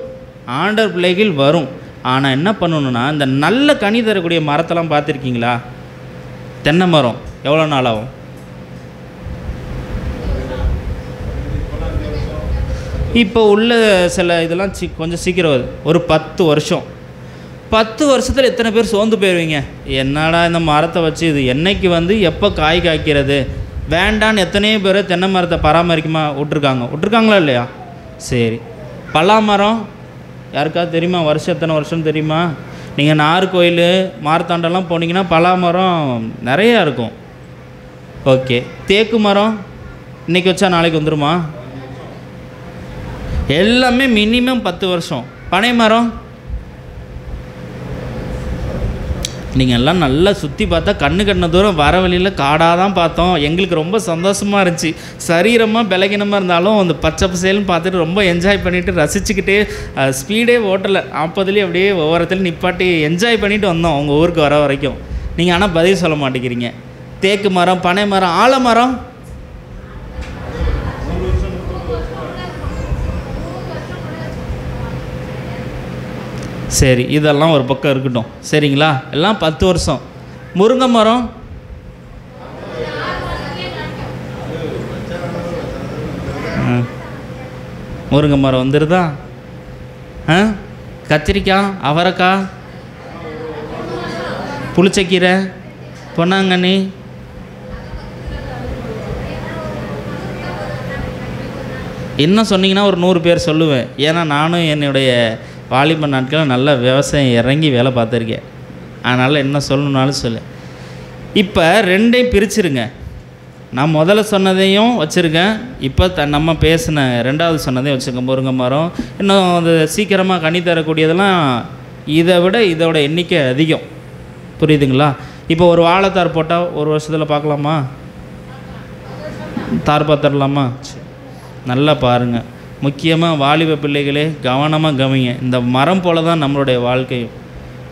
ஆண்டவர் பிள்ளைகள் வரும். ஆனால் என்ன பண்ணணுன்னா, இந்த நல்ல கனி தரக்கூடிய மரத்தெல்லாம் பார்த்துருக்கீங்களா? தென்னை மரம் எவ்வளோ நாள் ஆகும்? இப்போ உள்ள சில இதெல்லாம் கொஞ்சம் சீக்கிரம் வருது, ஒரு 10 வருஷம். 10 வருஷத்தில் எத்தனை பேர் சோர்ந்து போயிடுவீங்க? என்னடா இந்த மரத்தை வச்சு இது என்னைக்கு எப்போ காய் காய்க்கிறது வேண்டான்னு எத்தனையோ பேர் தென்னை மரத்தை விட்டுருக்காங்களா இல்லையா? சரி, பலா மரம் யாருக்காவது தெரியுமா? எத்தனை வருஷம் தெரியுமா? நீங்கள் நாகர்கோயில் மார்த்தாண்டெல்லாம் போனீங்கன்னா பலா மரம் நிறையா இருக்கும். ஓகே, தேக்கு மரம் இன்றைக்கி வச்சா நாளைக்கு வந்துடுமா? எல்லாமே மினிமம் 10 வருஷம். பனை மரம் நீங்கள் எல்லாம் நல்லா சுற்றி பார்த்தா கண்ணு தூரம் வர வழியில் காடாக தான் பார்த்தோம். எங்களுக்கு ரொம்ப சந்தோஷமாக இருந்துச்சு. சரீரமாக பலகீனமாக இருந்தாலும் அந்த பச்சை பசேல்னு பார்த்துட்டு ரொம்ப என்ஜாய் பண்ணிவிட்டு ரசிச்சுக்கிட்டே ஸ்பீடே ஓட்டலை, 40லேயே அப்படியே ஒவ்வொருத்தையும் நிப்பாட்டி என்ஜாய் பண்ணிவிட்டு வந்தோம் உங்கள் ஊருக்கு வர வரைக்கும். நீங்கள் ஆனால் பதில் சொல்ல மாட்டேங்கிறீங்க. தேக்கு மரம், பனை மரம், ஆலமரம், சரி இதெல்லாம் ஒரு பக்கம் இருக்கட்டும், சரிங்களா? எல்லாம் 10 வருஷம். முருங்கை மரம், முருங்கை மரம் வந்துடுதா? கத்திரிக்காய், அவரைக்காய், புளிச்சக்கீரை, பொன்னாங்கண்ணி, என்ன சொன்னீங்கன்னா ஒரு 100 பேர் சொல்லுவேன். ஏன்னா நானும் என்னுடைய வாலிப நாட்களில் நல்ல விவசாயம் இறங்கி வேலை பார்த்துருக்கேன். அதனால் என்ன சொல்லணுன்னாலும் சொல்லு. இப்போ 2ஐயும் பிரிச்சுருங்க. நான் முதல்ல சொன்னதையும் வச்சுருக்கேன், இப்போ நம்ம பேசின 2வது சொன்னதையும் வச்சுருக்கேன். முருங்கை மரம் இன்னும் அது சீக்கிரமாக கனி தரக்கூடியதெல்லாம் இதை விட இதோட எண்ணிக்கை அதிகம், புரியுதுங்களா? இப்போ ஒரு வாழைத்தார் போட்டால் 1 வருஷத்தில் பார்க்கலாமா? தார் பார்த்துடலாமா? நல்லா பாருங்கள். முக்கியமாக வாலிப பிள்ளைகளே கவனமாக கவனிங்க. இந்த மரம் போல தான் நம்மளுடைய வாழ்க்கையும்.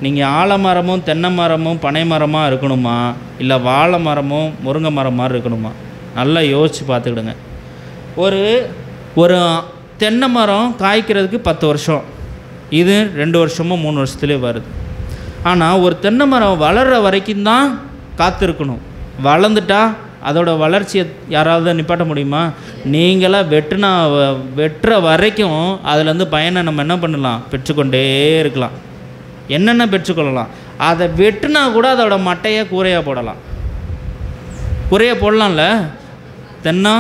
நீங்கள் ஆலமரமும் தென்னை மரமும் பனை மரமாக இருக்கணுமா, இல்லை வாழை மரமும் முருங்கை மரம் மாதிரி இருக்கணுமா? நல்லா யோசித்து பார்த்துக்கிடுங்க. ஒரு தென்னை மரம் காய்க்கிறதுக்கு 10 வருஷம், இது 2 வருஷமோ 3 வருஷத்துலேயே வருது. ஆனால் ஒரு தென்னை மரம் வளர்கிற வரைக்கும் தான் காத்திருக்கணும். வளர்ந்துட்டா அதோட வளர்ச்சியை யாராவது நிப்பாட்ட முடியுமா? நீங்களாக வெட்டுற வரைக்கும் அதுலேருந்து பயனை நம்ம என்ன பண்ணலாம்? பெற்றுக்கொண்டே இருக்கலாம். என்னென்ன பெற்றுக்கொள்ளலாம்? அதை வெட்டுனா கூட அதோட மட்டையை கூரையாக போடலாம். கூரையாக போடலாம்ல. தென்னை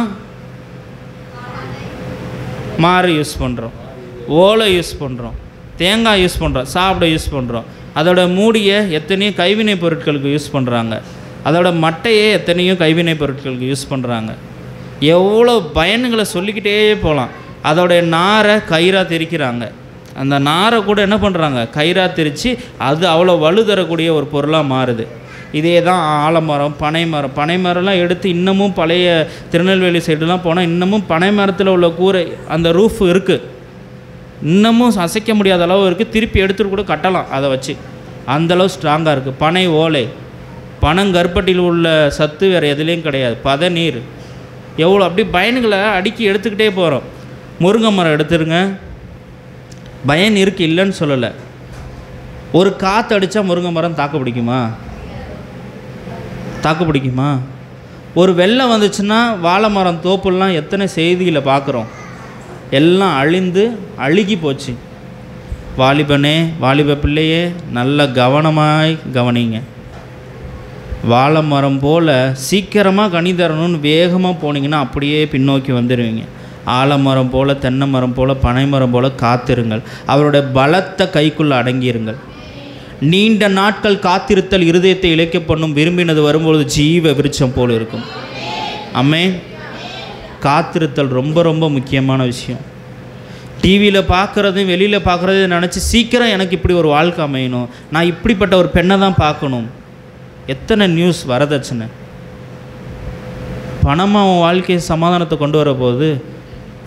மாறு யூஸ் பண்ணுறோம், ஓலை யூஸ் பண்ணுறோம், தேங்காய் யூஸ் பண்ணுறோம், சாப்பிட யூஸ் பண்ணுறோம். அதோட மூடியை எத்தனையோ கைவினை பொருட்களுக்கு யூஸ் பண்ணுறாங்க. அதோட மட்டையே எத்தனையோ கைவினை பொருட்களுக்கு யூஸ் பண்ணுறாங்க. எவ்வளோ பயன்களை சொல்லிக்கிட்டே போகலாம். அதோடைய நாரை கயிறாக திரிக்கிறாங்க. அந்த நாரை கூட என்ன பண்ணுறாங்க? கயிறாக திரித்து அது அவ்வளோ வலு தரக்கூடிய ஒரு பொருளாக மாறுது. இதே தான் ஆலமரம், பனைமரம். பனைமரம்லாம் எடுத்து இன்னமும் பழைய திருநெல்வேலி சைடுலாம் போனால் இன்னமும் பனை மரத்தில் உள்ள கூரை அந்த ரூஃப் இருக்குது, இன்னமும் அசைக்க முடியாத அளவு இருக்குது. திருப்பி எடுத்துகிட்டு கூட கட்டலாம் அதை வச்சு, அந்தளவு ஸ்ட்ராங்காக இருக்குது. பனை ஓலை, பனங்கற்பட்டியில் உள்ள சத்து வேறு எதுலேயும் கிடையாது. பதநீர், எவ்வளோ அப்படி பயன்களை அடுக்கி எடுத்துக்கிட்டே போகிறோம். முருங்கை மரம் எடுத்துருங்க, பயன் இருக்குது, இல்லைன்னு சொல்லலை. ஒரு காற்று அடித்தா முருங்கை மரம் தாக்கு பிடிக்குமா? தாக்கு பிடிக்குமா? ஒரு வெள்ளம் வந்துச்சுன்னா வாழை மரம் தோப்புலாம் எத்தனை செய்திகளை பார்க்குறோம், எல்லாம் அழிந்து அழுகி போச்சு. வாலிபனே, வாலிப பிள்ளையே, நல்ல கவனமாய் கவனிங்க. வாழை மரம் போல் சீக்கிரமாக கனி தரணும்னு வேகமாக போனீங்கன்னா அப்படியே பின்னோக்கி வந்துடுவீங்க. ஆலமரம் போல், தென்னை மரம் போல், பனை மரம் போல் காத்திருங்கள். அவருடைய பலத்த கைக்குள்ளே அடங்கியிருங்கள். நீண்ட நாட்கள் காத்திருத்தல் இருதயத்தை இழைக்க பண்ணும், விரும்பினது வரும்பொழுது ஜீவ விருட்சம் போல் இருக்கும். ஆமென். காத்திருத்தல் ரொம்ப ரொம்ப முக்கியமான விஷயம். டிவியில் பார்க்குறதையும் வெளியில் பார்க்குறதையும் நினச்சி சீக்கிரம் எனக்கு இப்படி ஒரு வாழ்க்கை அமையணும், நான் இப்படிப்பட்ட ஒரு பெண்ணை தான் பார்க்கணும். எத்தனை நியூஸ் வரதட்சணை. பணமாக அவன் வாழ்க்கையை சமாதானத்தை கொண்டு வர போது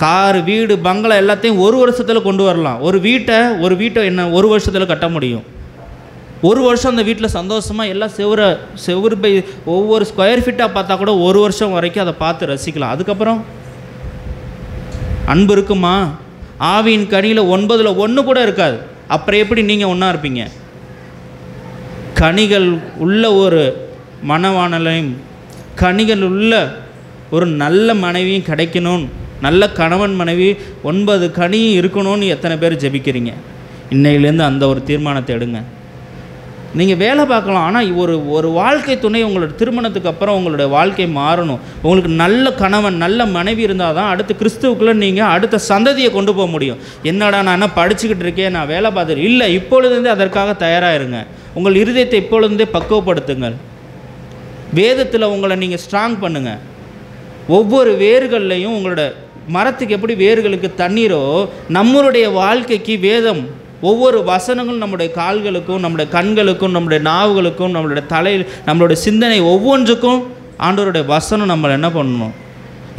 கார், வீடு, பங்களா எல்லாத்தையும் 1 வருஷத்தில் கொண்டு வரலாம். ஒரு வீட்டை என்ன 1 வருஷத்தில் கட்ட முடியும்? 1 வருஷம் அந்த வீட்டில் சந்தோஷமாக எல்லாம் செவ்வறு பை ஒவ்வொரு ஸ்கொயர் ஃபீட்டாக பார்த்தா கூட 1 வருஷம் வரைக்கும் அதை பார்த்து ரசிக்கலாம். அதுக்கப்புறம் அன்பு இருக்குமா? ஆவியின் கனியில் 9ல் 1 கூட இருக்காது. அப்புறம் எப்படி நீங்கள் ஒன்றா இருப்பீங்க? கனிகள் உள்ள ஒரு மணவாளனையும் கனிகள் உள்ள ஒரு நல்ல மனைவியும் கிடைக்கணும், நல்ல கணவன் மனைவி 9 கனியும் இருக்கணும்னு எத்தனை பேர் ஜெபிக்கிறீங்க? இன்னையிலேருந்து அந்த ஒரு தீர்மானத்தை எடுங்க. நீங்கள் வேலை பார்க்கலாம், ஆனால் ஒரு வாழ்க்கை துணை உங்களோட திருமணத்துக்கு அப்புறம் உங்களுடைய வாழ்க்கை மாறணும். உங்களுக்கு நல்ல கணவன், நல்ல மனைவி இருந்தால் தான் அடுத்து கிறிஸ்துவுக்குள்ளே நீங்கள் அடுத்த சந்ததியை கொண்டு போக முடியும். என்னடா நான் என்ன படிச்சுக்கிட்டு இருக்கேன், நான் வேலை பார்த்துட்டு இல்லை. இப்பொழுதுந்தே அதற்காக தயாராக இருங்க. உங்கள் இருதயத்தை இப்பொழுதே பக்குவப்படுத்துங்கள். வேதத்தில் உங்களை நீங்கள் ஸ்ட்ராங் பண்ணுங்கள். ஒவ்வொரு வேர்கள்லையும் உங்களோட மரத்துக்கு எப்படி வேர்களுக்கு தண்ணீரோ நம்மளுடைய வாழ்க்கைக்கு வேதம் ஒவ்வொரு வசனங்களும் நம்முடைய கால்களுக்கும், நம்முடைய கண்களுக்கும், நம்முடைய நாவுகளுக்கும், நம்மளுடைய தலையில், நம்மளுடைய சிந்தனை ஒவ்வொன்றுக்கும் ஆண்டவருடைய வசனம் நம்மளை என்ன பண்ணணும்?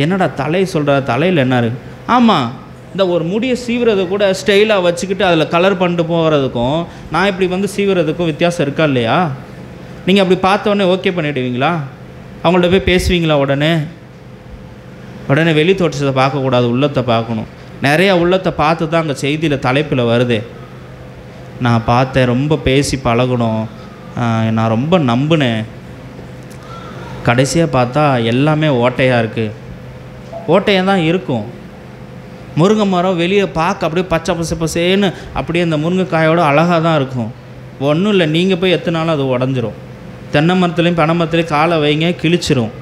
என்னடா தலை சொல்கிற, தலையில் என்ன இருக்குது? ஆமாம், இந்த ஒரு முடியை சீவுறதை கூட ஸ்டைலாக வச்சுக்கிட்டு அதில் கலர் பண்ணிட்டு போகிறதுக்கும் நான் இப்படி வந்து சீவுறதுக்கும் வித்தியாசம் இருக்கா இல்லையா? நீங்கள் அப்படி பார்த்தோன்னே ஓகே பண்ணிவிடுவீங்களா? அவங்கள்ட்ட போய் பேசுவீங்களா? உடனே வெளி தோற்றத்தை பார்க்கக்கூடாது, உள்ளத்தை பார்க்கணும். நிறையா உள்ளத்தை பார்த்து தான் அங்கே செய்தியில் தலைப்பில் வருது. நான் பார்த்தேன், ரொம்ப பேசி பழகணும், நான் ரொம்ப நம்பினேன், கடைசியாக பார்த்தா எல்லாமே ஓட்டையாக இருக்குது. ஓட்டையாக தான் இருக்கும். முருங்கை மரம் வெளியே பார்க்க அப்படியே பச்சை பசேன்னு அப்படியே அந்த முருங்கைக்காயோட அழகாக தான் இருக்கும். ஒன்றும் இல்லை, நீங்கள் போய் எத்தனாலும் அது உடஞ்சிரும். தென்னை மரத்துலேயும் பனை மரத்துலேயும் காலை வைங்க, கிழிச்சிரும்.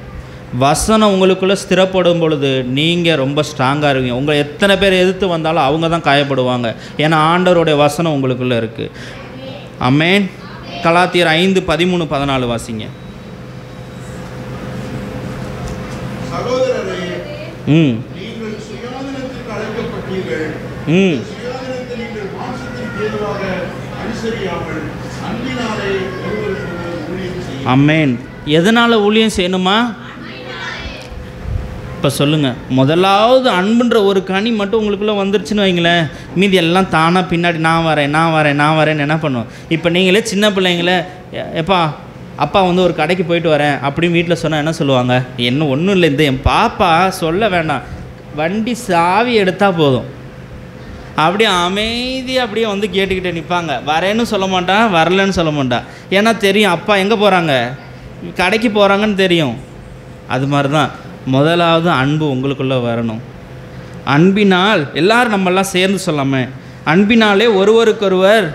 வசனம் உங்களுக்குள்ளே ஸ்திரப்படும் பொழுது நீங்கள் ரொம்ப ஸ்ட்ராங்காக இருவீங்க. உங்களை எத்தனை பேர் எதிர்த்து வந்தாலும் அவங்க தான் காயப்படுவாங்க. ஏன்னா ஆண்டவருடைய வசனம் உங்களுக்குள்ளே இருக்குது. ஆமென். கலாத்தியர் 5:13-14 வாசிங்க. சகோதரரே, நீங்கள் சுயாதீனத்திற்கு அழைக்கப்பட்டீர்கள். சுயாதீனத்தை நீங்கள் மாம்சத்திற்கு ஏதுவாக அனுசரியாமல் அன்பினாலே ஒருவருக்கு ஊழியம் செய்யுங்கள். ஆமென். எதனால் ஊழியம் செய்யணுமா? இப்போ சொல்லுங்கள். முதலாவது அன்புன்ற ஒரு கனி மட்டும் உங்களுக்குள்ளே வந்துருச்சுன்னு வைங்களேன், மீதி எல்லாம் தானாக பின்னாடி நான் வரேன்னு என்ன பண்ணுவோம்? இப்போ நீங்களே சின்ன பிள்ளைங்களே, எப்பா அப்பா வந்து ஒரு கடைக்கு போயிட்டு வரேன் அப்படின்னு வீட்டில் சொன்னால் என்ன சொல்லுவாங்க? என்ன ஒன்றும் இல்லை, இந்த என் பாப்பா சொல்ல வேண்டாம், வண்டி சாவி எடுத்தால் போதும், அப்படியே அமைதியாக அப்படியே வந்து கேட்டுக்கிட்டே நிற்பாங்க. வரேன்னு சொல்ல மாட்டான், வரலன்னு சொல்ல மாட்டான். ஏன்னா தெரியும் அப்பா எங்கே போகிறாங்க, கடைக்கு போகிறாங்கன்னு தெரியும். அது மாதிரி தான் முதலாவது அன்பு உங்களுக்குள்ளே வரணும். அன்பினால் எல்லாரும் நம்மெல்லாம் சேர்ந்து சொல்லாமல், அன்பினாலே ஒருவருக்கொருவர்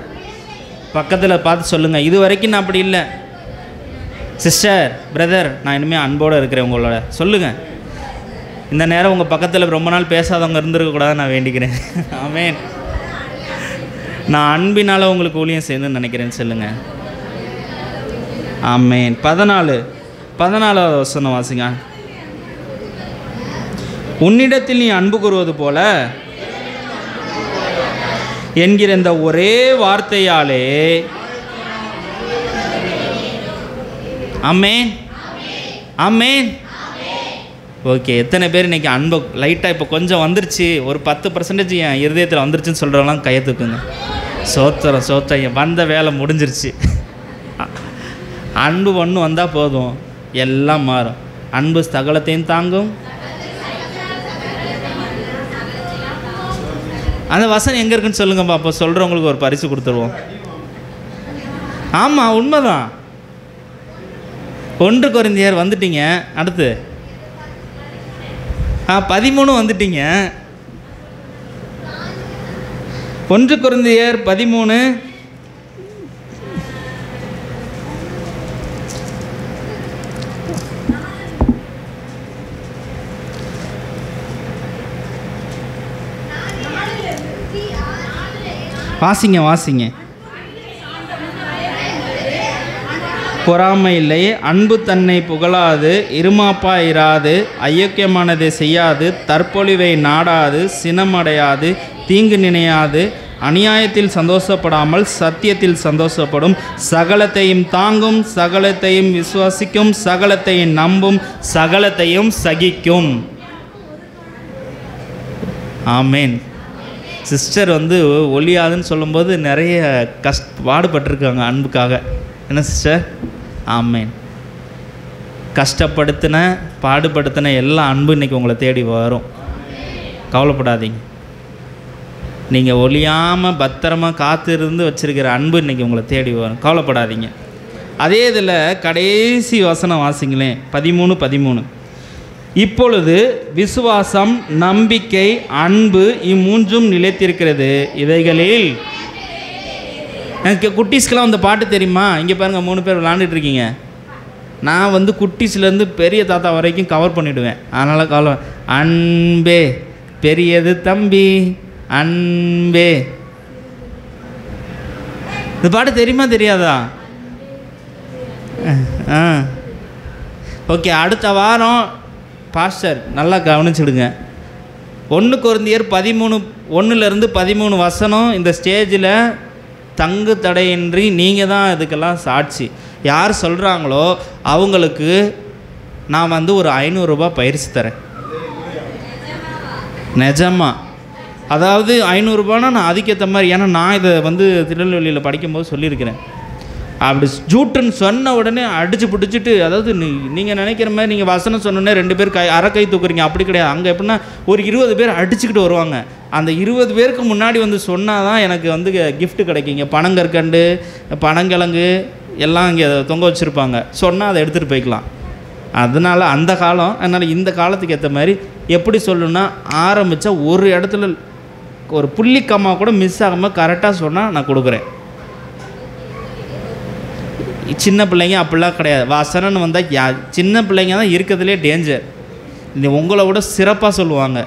பக்கத்தில் பார்த்து சொல்லுங்கள். இது வரைக்கும் நான் அப்படி இல்லை சிஸ்டர், பிரதர், நான் இனிமேல் அன்போடு இருக்கிறேன் உங்களோட சொல்லுங்கள். இந்த நேரம் உங்கள் பக்கத்தில் ரொம்ப நாள் பேசாதவங்க இருந்திருக்கக்கூடாது நான் வேண்டிக்கிறேன். ஆமென். நான் அன்பினால் உங்களுக்கு ஊழியம் செய்யணும்னு நினைக்கிறேன்னு சொல்லுங்கள். ஆமென். 14வது வசனம் வாசிங்க. உன்னிடத்தில் நீ அன்பு கூறுவது போல என்கிற இந்த ஒரே வார்த்தையாலே. ஆமென், ஆமென். ஓகே, எத்தனை பேர் இன்றைக்கி அன்பு லைட்டாக இப்போ கொஞ்சம் வந்துருச்சு, ஒரு 10% என் இருதயத்தில் வந்துருச்சுன்னு சொல்கிறவங்களாம் கையை தூக்குங்க. சோத்திரம் வந்த வேலை முடிஞ்சிருச்சு. அன்பு ஒன்று வந்தால் போதும், எல்லாம் மாறும். அன்பு சகலத்தையும் தாங்கும். அந்த வசனம் எங்கே இருக்குன்னு சொல்லுங்கப்பா, அப்போ சொல்கிறவங்களுக்கு ஒரு பரிசு கொடுத்துருவோம். ஆமாம், உண்மைதான். 1 கொரிந்தியர் வந்துட்டீங்க, அடுத்து 13 வந்துட்டீங்க. 1 கொரிந்தியர் 13 வாசிங்க. பொறாமை இல்லை, அன்பு தன்னை புகழாது, இருமாப்பா இராது, ஐயோக்கியமானதை செய்யாது, தற்பொழிவை நாடாது, சினமடையாது, தீங்கு நினையாது, அநியாயத்தில் சந்தோஷப்படாமல் சத்தியத்தில் சந்தோஷப்படும், சகலத்தையும் தாங்கும், சகலத்தையும் விசுவாசிக்கும், சகலத்தையும் நம்பும், சகலத்தையும் சகிக்கும். ஆமென். சிஸ்டர் வந்து ஒளியாதுன்னு சொல்லும்போது நிறைய பாடுபட்டிருக்காங்க அன்புக்காக. என்ன சிஸ்டர்? ஆமென். கஷ்டப்படுத்தின பாடுபடுத்தின எல்லா அன்பு இன்றைக்கி உங்களை தேடி வரும். கவலைப்படாதீங்க. நீங்கள் ஒளியாமல் பத்திரமாக காத்திருந்து வச்சுருக்கிற அன்பு இன்றைக்கி உங்களை தேடி வரும். கவலைப்படாதீங்க. அதே இதில் கடைசி வசனம் வாசிங்களேன், 13. இப்பொழுது விசுவாசம், நம்பிக்கை, அன்பு இம்மூன்றும் நிலைத்திருக்கிறது. இவைகளில் எனக்கு குட்டீஸ்க்கெல்லாம் அந்த பாட்டு தெரியுமா? இங்கே பாருங்கள், 3 பேர் விளாண்டுட்டு இருக்கீங்க. நான் வந்து குட்டீஸ்லேருந்து பெரிய தாத்தா வரைக்கும் கவர் பண்ணிவிடுவேன். அதனால் கவலை. அன்பே பெரியது தம்பி, அன்பே. இந்த பாட்டு தெரியுமா தெரியாதா? ஓகே, அடுத்த வாரம் பாஸ்டர் நல்லா கவனிச்சுடுங்க. 1 கொரிந்தியர் 13:1-13 வசனம். இந்த ஸ்டேஜில் தங்கு தடையின்றி நீங்கள் தான் இதுக்கெல்லாம் சாட்சி. யார் சொல்கிறாங்களோ அவங்களுக்கு நான் வந்து ஒரு 500 ரூபாய் பயிற்சி தரேன். நிஜமா. அதாவது 500 ரூபானா நான் அதுக்கேற்ற மாதிரி, ஏன்னா நான் இதை வந்து திருநெல்வேலியில் படிக்கும்போது சொல்லியிருக்கிறேன். அப்படி ஜூட்டுன்னு சொன்ன உடனே அடித்து பிடிச்சிட்டு, அதாவது நீங்கள் நினைக்கிற மாதிரி நீங்கள் வசனம் சொன்னோன்னே 2 பேர் அரை கை தூக்குறீங்க, அப்படி கிடையாது. அங்கே எப்படின்னா ஒரு 20 பேர் அடிச்சுக்கிட்டு வருவாங்க. அந்த 20 பேருக்கு முன்னாடி வந்து சொன்னால் தான் எனக்கு வந்து கிஃப்ட்டு கிடைக்குங்க. பனங்கற்கண்டு, பனங்கிழங்கு எல்லாம் இங்கே தொங்க வச்சுருப்பாங்க. சொன்னால் அதை எடுத்துகிட்டு போய்க்கலாம். அதனால் அந்த காலம். அதனால் இந்த காலத்துக்கு ஏற்ற மாதிரி எப்படி சொல்லணுன்னா, ஆரம்பித்தா ஒரு இடத்துல ஒரு புள்ளிக்கம்மா கூட மிஸ் ஆகாமல் கரெக்டாக சொன்னால் நான் கொடுக்குறேன். சின்ன பிள்ளைங்க அப்படிலாம் கிடையாது. வசனன்னு வந்தால் சின்ன பிள்ளைங்க தான் இருக்கிறதுலே டேஞ்சர். இந்த உங்களை விட சிறப்பாக சொல்லுவாங்க.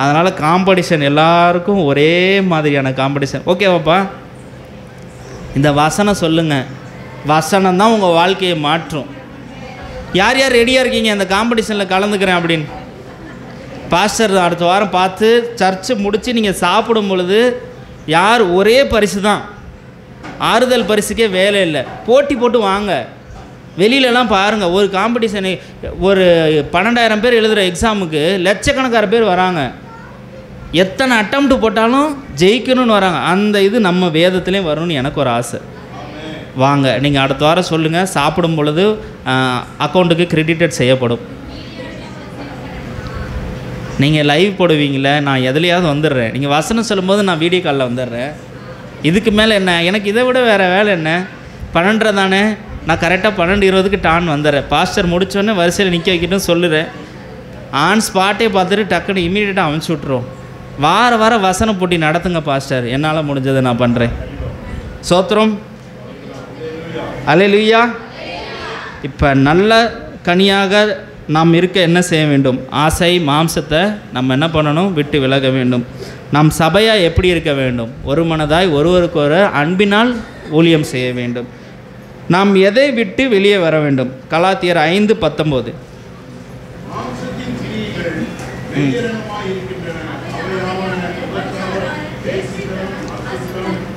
அதனால் காம்படிஷன் எல்லாருக்கும் ஒரே மாதிரியான காம்படிஷன். ஓகேவாப்பா? இந்த வசனம் சொல்லுங்கள். வசனம் தான் உங்கள் வாழ்க்கையை மாற்றும். யார் யார் ரெடியாக இருக்கீங்க அந்த காம்படிஷனில் கலந்துக்கிறேன் அப்படின்னு? பாஸ்டர் அடுத்த வாரம் பார்த்து சர்ச்சு முடித்து நீங்கள் சாப்பிடும் பொழுது யார் ஒரே பரிசு தான், ஆறுதல் பரிசுக்கே வேலை இல்லை. போட்டி போட்டு வாங்க. வெளியிலலாம் பாருங்கள், ஒரு காம்படிஷனு ஒரு 12,000 பேர் எழுதுகிற எக்ஸாமுக்கு லட்சக்கணக்கான பேர் வராங்க. எத்தனை அட்டம்ப்ட் போட்டாலும் ஜெயிக்கணும்னு வராங்க. அந்த இது நம்ம வேதத்துலேயும் வரணும்னு எனக்கு ஒரு ஆசை. வாங்க, நீங்கள் அடுத்த வாரம் சொல்லுங்கள். சாப்பிடும் பொழுது அக்கௌண்ட்டுக்கு கிரெடிட்டட் செய்யப்படும். நீங்கள் லைவ் போடுவீங்களே, நான் எதுலையாவது வந்துடுறேன். நீங்கள் வசனம் சொல்லும்போது நான் வீடியோ காலில் வந்துடுறேன். இதுக்கு மேலே என்ன எனக்கு? இதை விட வேறு வேலை என்ன? 12 தானே, நான் கரெக்டாக 12:20 டான் வந்துடுறேன். பாஸ்டர் முடித்தோடனே வரிசையில் நிற்க வைக்கிட்டும் சொல்லுறேன். ஆன் ஸ்பாட்டே பார்த்துட்டு டக்குன்னு இமீடியட்டாக அனுப்பிச்சி விட்ருவோம். வார வசன போட்டி நடத்துங்க பாஸ்டர், என்னால் முடிஞ்சதை நான் பண்ணுறேன். சோத்திரம். அல்லேலூயா. இப்போ நல்ல கனியாக நாம் இருக்க என்ன செய்ய வேண்டும்? ஆசை மாம்சத்தை நம்ம என்ன பண்ணணும்? விட்டு விலக வேண்டும். நாம் சபையாக எப்படி இருக்க வேண்டும்? ஒரு மனதாய் ஒருவருக்கு ஒரு அன்பினால் ஊழியம் செய்ய வேண்டும். நாம் எதை விட்டு வெளியே வர வேண்டும்? கலாத்தியர் 5:19.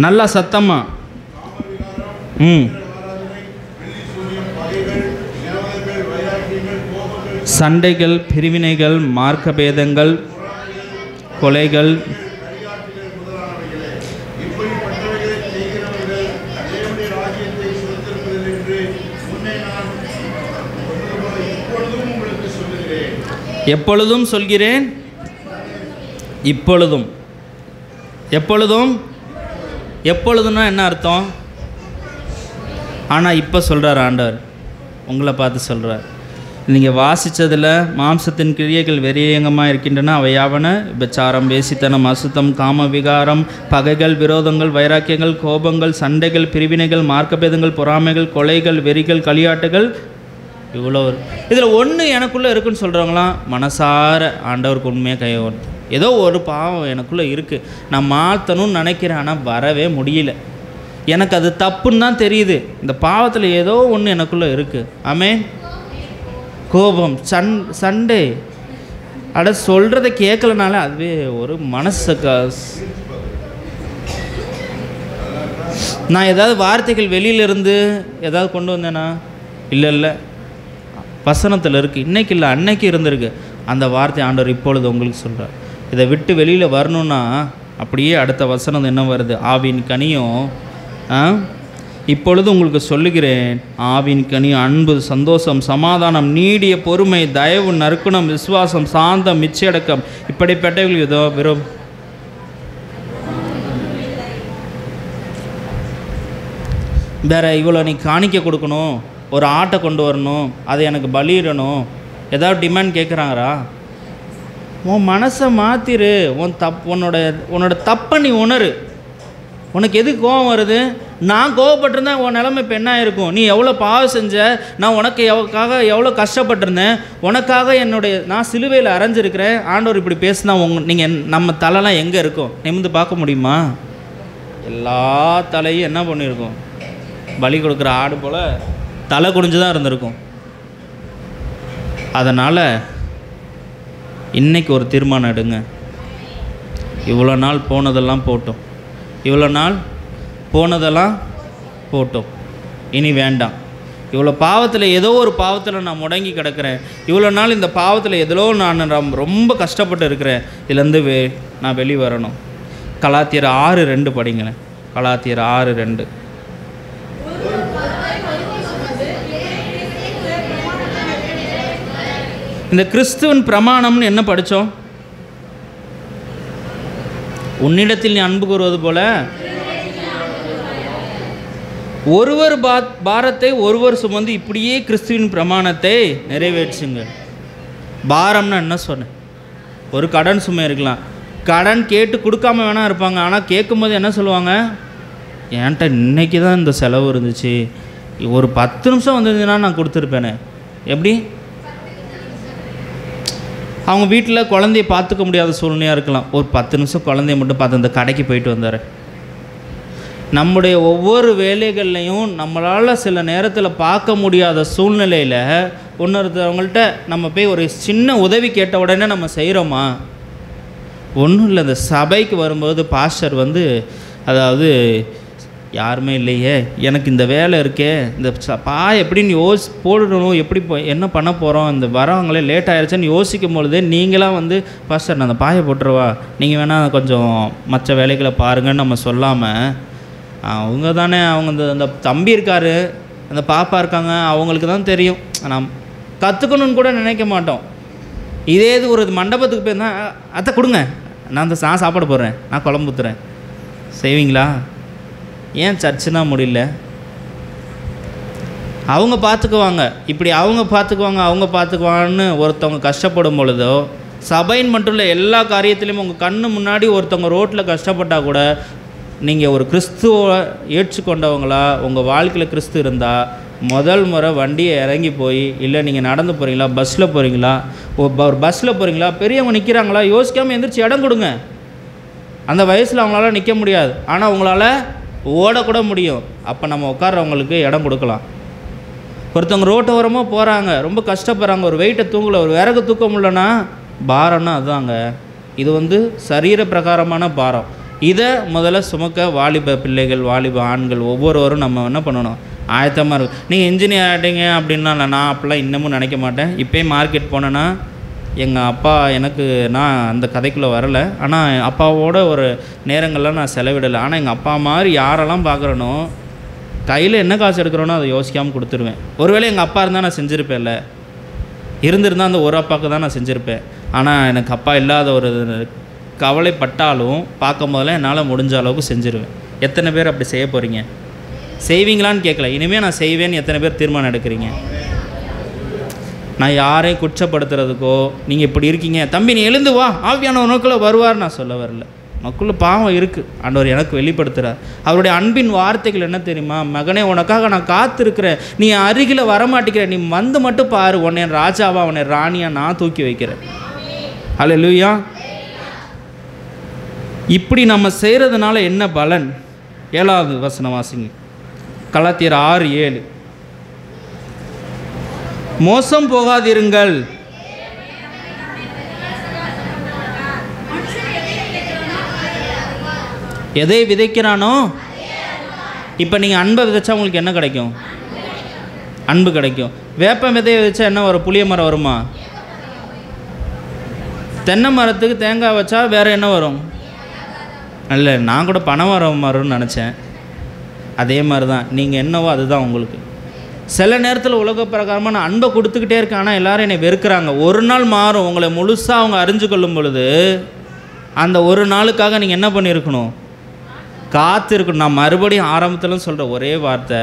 நல்லா சத்தமா. சண்டைகள், பிரிவினைகள், மார்க்க பேதங்கள், கொலைகள், எப்பொழுதும் சொல்கிறேன். இப்பொழுதும். எப்பொழுதும். எப்பொழுதுன்னா என்ன அர்த்தம்? ஆனால் இப்போ சொல்கிறார் ஆண்டவர், உங்களை பார்த்து சொல்கிறார். நீங்கள் வாசித்ததில் மாம்சத்தின் கிரியைகள் வெறியங்கமாக இருக்கின்றன. அவை யாவன? விபச்சாரம், வேசித்தனம், அசுத்தம், காம விகாரம், பகைகள், விரோதங்கள், வைராக்கியங்கள், கோபங்கள், சண்டைகள், பிரிவினைகள், மார்க்கபேதங்கள், பொறாமைகள், கொலைகள், வெறிகள், களியாட்டுகள். இவ்வளோ இதில் ஒன்று எனக்குள்ளே இருக்குன்னு சொல்கிறவங்களாம் மனசார ஆண்டவருக்கு உண்மையாக கையோடு. ஏதோ ஒரு பாவம் எனக்குள்ளே இருக்குது, நான் மாற்றணும்னு நினைக்கிறேன், ஆனால் வரவே முடியல. எனக்கு அது தப்புன்னு தான் தெரியுது. இந்த பாவத்தில் ஏதோ ஒன்று எனக்குள்ளே இருக்குது. ஆமென். கோபம், சண்டை, அட சொல்கிறத கேட்கலனால அதுவே ஒரு மனசு. நான் ஏதாவது வார்த்தைகள் வெளியிலேருந்து ஏதாவது கொண்டு வந்தேனா? இல்லை, வசனத்தில் இருக்குது. இன்றைக்கி இல்லை, அன்னைக்கு இருந்திருக்கு. அந்த வார்த்தை ஆண்டவர் இப்பொழுது உங்களுக்கு சொல்கிறார். இதை விட்டு வெளியில் வரணுன்னா அப்படியே அடுத்த வசனம் என்ன வருது? ஆவின் கனியும் இப்பொழுது உங்களுக்கு சொல்லுகிறேன், ஆவின் கனி அன்பு, சந்தோஷம், சமாதானம், நீடிய பொறுமை, தயவு, நற்குணம், விசுவாசம், சாந்தம், மிச்சடக்கம், இப்படிப்பட்டவர்கள் ஏதோ வெறும் வேற இவ்வளோ நீ காணிக்க கொடுக்கணும், ஒரு ஆட்டை கொண்டு வரணும், அதை எனக்கு பலியிடணும், ஏதாவது டிமாண்ட் கேட்குறாங்களா? உன் மனசை மாற்றிரு. உன்னோட தப்பை நீ உணரு. உனக்கு எது கோபம் வருது? நான் கோவப்பட்டிருந்தா உன் நிலைமை இப்போ என்ன இருக்கும்? நீ எவ்வளோ பாவம் செஞ்ச, நான் உனக்காக எவ்வளோ கஷ்டப்பட்டிருந்தேன், உனக்காக நான் சிலுவையில் அரைஞ்சிருக்கிறேன். ஆண்டவர் இப்படி பேசினா நீங்கள் நம்ம தலைலாம் எங்கே இருக்கும்? நிமிர்ந்து பார்க்க முடியுமா? எல்லா தலையும் என்ன பண்ணியிருக்கோம்? பலி கொடுக்குற ஆடு போல் தலை குடிஞ்சு தான் இருந்திருக்கும். அதனால் இன்றைக்கி ஒரு தீர்மானம் எடுங்க. இவ்வளோ நாள் போனதெல்லாம் போட்டோம், இவ்வளோ நாள் போனதெல்லாம் போட்டோம், இனி வேண்டாம். இவ்வளோ பாவத்தில் ஏதோ ஒரு பாவத்தில் நான் முடங்கி கிடக்கிறேன், இவ்வளோ நாள் இந்த பாவத்தில் எதிலோ நான் ரொம்ப கஷ்டப்பட்டு இருக்கிறேன், இதுலேருந்து நான் வெளியே வரணும். கலாத்தியர் 6:2 படிங்களேன். கலாத்தியர் 6:2. இந்த கிறிஸ்துவின் பிரமாணம்னு என்ன படித்தோம்? உன்னிடத்தில் நீ அன்பு கூறுவது போல ஒருவர் பாரத்தை ஒருவர் சுமந்து இப்படியே கிறிஸ்துவின் பிரமாணத்தை நிறைவேற்றுங்க. பாரம்னா என்ன சொன்னேன்? ஒரு கடன் சுமை இருக்கலாம், கடன் கேட்டு கொடுக்காம வேணா இருப்பாங்க, ஆனால் கேட்கும்போது என்ன சொல்லுவாங்க? என்கிட்ட இன்றைக்கி தான் இந்த செலவு இருந்துச்சு, ஒரு 10 நிமிஷம் வந்திருந்துன்னா நான் கொடுத்துருப்பேனே. எப்படி? அவங்க வீட்டில் குழந்தைய பார்த்துக்க முடியாத சூழ்நிலையாக இருக்கலாம், ஒரு 10 நிமிஷம் குழந்தைய மட்டும் பார்த்து அந்த கடைக்கு போயிட்டு வந்தார். நம்முடைய ஒவ்வொரு வேலைகள்லையும் நம்மளால் சில நேரத்தில் பார்க்க முடியாத சூழ்நிலையில் ஒன்றொருத்தவங்கள்ட்ட நம்ம போய் ஒரு சின்ன உதவி கேட்ட உடனே நம்ம செய்கிறோமா? ஒன்றும் இல்லை. இந்த சபைக்கு வரும்போது பாஸ்டர் அதாவது யாருமே இல்லையே, எனக்கு இந்த வேலை இருக்கே, இந்த எப்படின்னு போடணும், எப்படி என்ன பண்ண போகிறோம், இந்த வரவங்களே லேட் ஆகிடுச்சுன்னு யோசிக்கும் பொழுதே நீங்களாம் பாஸ்டர் நான் அந்த பாயை போட்டுருவா, நீங்கள் வேணால் கொஞ்சம் மற்ற வேலைகளை பாருங்கன்னு நம்ம சொல்லாமல், அவங்க தானே, அவங்க அந்த தம்பி இருக்கார், அந்த பாப்பா இருக்காங்க, அவங்களுக்கு தான் தெரியும், நாம் கற்றுக்கணுன்னு கூட நினைக்க மாட்டோம். இதே இது ஒரு மண்டபத்துக்கு போயிருந்தா, அத்தை கொடுங்க, நான் சாப்பாடு போடுறேன், நான் குழம்பு ஊற்றுறேன், செய்வீங்களா? ஏன் சர்ச்சுனா முடியல? அவங்க பார்த்துக்குவாங்க, இப்படி அவங்க பார்த்துக்குவாங்கன்னு ஒருத்தவங்க கஷ்டப்படும் பொழுதோ, சபைன்னு மட்டும் இல்லை, எல்லா காரியத்திலையும் உங்கள் கண்ணு முன்னாடி ஒருத்தவங்க ரோட்டில் கஷ்டப்பட்டால் கூட நீங்கள் ஒரு கிறிஸ்துவை ஏற்றுக்கொண்டவங்களா உங்கள் வாழ்க்கையில் கிறிஸ்து இருந்தால் முதல் முறை வண்டியை இறங்கி போய், இல்லை நீங்கள் நடந்து போகிறீங்களா, பஸ்ஸில் போகிறீங்களா, ஒரு பஸ்ஸில் போகிறீங்களா, பெரியவங்க நிற்கிறாங்களா, யோசிக்காமல் எந்திரிச்சு இடம் கொடுங்க. அந்த வயசில் அவங்களால நிற்க முடியாது, ஆனால் உங்களால் ஓடக்கூட முடியும். அப்போ நம்ம உட்கார்றவங்களுக்கு இடம் கொடுக்கலாம். ஒருத்தவங்க ரோட்டு ஓரமாக போகிறாங்க, ரொம்ப கஷ்டப்படுறாங்க, ஒரு வெயிட்டை தூங்கலை, ஒரு விறகு தூக்க முடியலன்னா பாரம்னா அதுதாங்க. இது சரீர பிரகாரமான பாரம். இதை முதல்ல சுமக்க வாலிப பிள்ளைகள், வாலிப ஆண்கள் ஒவ்வொருவரும் நம்ம என்ன பண்ணணும்? ஆயத்தமாக இருக்கும். நீங்கள் இன்ஜினியர் ஆகிட்டீங்க அப்படின்னா, நான் அப்படிலாம் இன்னமும் நினைக்க மாட்டேன். இப்போயும் மார்க்கெட் போனேன்னா எங்கள் அப்பா நான் அந்த கதைக்குள்ளே வரலை, ஆனால் அப்பாவோட ஒரு நேரங்கள்லாம் நான் செலவிடலை. ஆனால் எங்கள் அப்பா மாதிரி யாரெல்லாம் பார்க்குறனோ, கையில் என்ன காசு எடுக்கிறோனோ அதை யோசிக்காமல் கொடுத்துருவேன். ஒருவேளை எங்கள் அப்பா இருந்தால் நான் செஞ்சுருப்பேன்ல, இருந்திருந்தால் அந்த ஒரு அப்பாவுக்கு தான் நான் செஞ்சுருப்பேன். ஆனால் எனக்கு அப்பா இல்லாத ஒரு கவலைப்பட்டாலும் பார்க்கும் போதெல்லாம் என்னால் முடிஞ்ச அளவுக்கு செஞ்சுருவேன். எத்தனை பேர் அப்படி செய்ய போகிறீங்க? செய்வீங்களான்னு கேட்கல, இனிமேல் நான் செய்வேன்னு எத்தனை பேர் தீர்மானம் எடுக்கிறீங்க? நான் யாரையும் குற்றப்படுத்துறதுக்கோ, நீங்கள் இப்படி இருக்கீங்க தம்பி நீ எழுந்து வா, ஆவியான நோக்கில் வருவார் நான் சொல்ல வரல. நமக்குள்ள பாவம் இருக்குது, ஆண்டவர் எனக்கு வெளிப்படுத்துகிறார். அவருடைய அன்பின் வார்த்தைகள் என்ன தெரியுமா? மகனே, உனக்காக நான் காத்திருக்கிறேன், நீ அருகில் வரமாட்டேங்கிற, நீ மட்டும் பாரு, உன்னை ராஜாவா உன்னை ராணியாக நான் தூக்கி வைக்கிறேன். ஹல்லேலூயா. இப்படி நம்ம செய்கிறதுனால என்ன பலன்? 7வது வசனம் வாசிங்க. கலாத்தியர் 6:7. மோசம் போகாதிருங்கள், எதை விதைக்கிறானோ. இப்போ நீங்கள் அன்பை விதைச்சா உங்களுக்கு என்ன கிடைக்கும்? அன்பு கிடைக்கும். வேப்ப விதையை விதைச்சா என்ன வரும்? புளிய மரம் வருமா? தென்னை மரத்துக்கு தேங்காய் வச்சா வேறு என்ன வரும்? இல்லை, நான் கூட பனை மரம் வரும்னு நினச்சேன். அதே மாதிரி தான், நீங்கள் என்னவோ அதுதான் உங்களுக்கு. சில நேரத்தில் உலக பிரகாரமாக நான் அன்பை கொடுத்துக்கிட்டே இருக்கேன், ஆனால் எல்லோரும் என்னை வெறுக்கிறாங்க. ஒரு நாள் மாறும், உங்களை முழுசாக அவங்க அறிஞ்சு கொள்ளும் பொழுது அந்த ஒரு நாளுக்காக நீங்கள் என்ன பண்ணியிருக்கணும்? காத்து இருக்கணும். நான் மறுபடியும் ஆரம்பத்தில் சொல்கிற ஒரே வார்த்தை,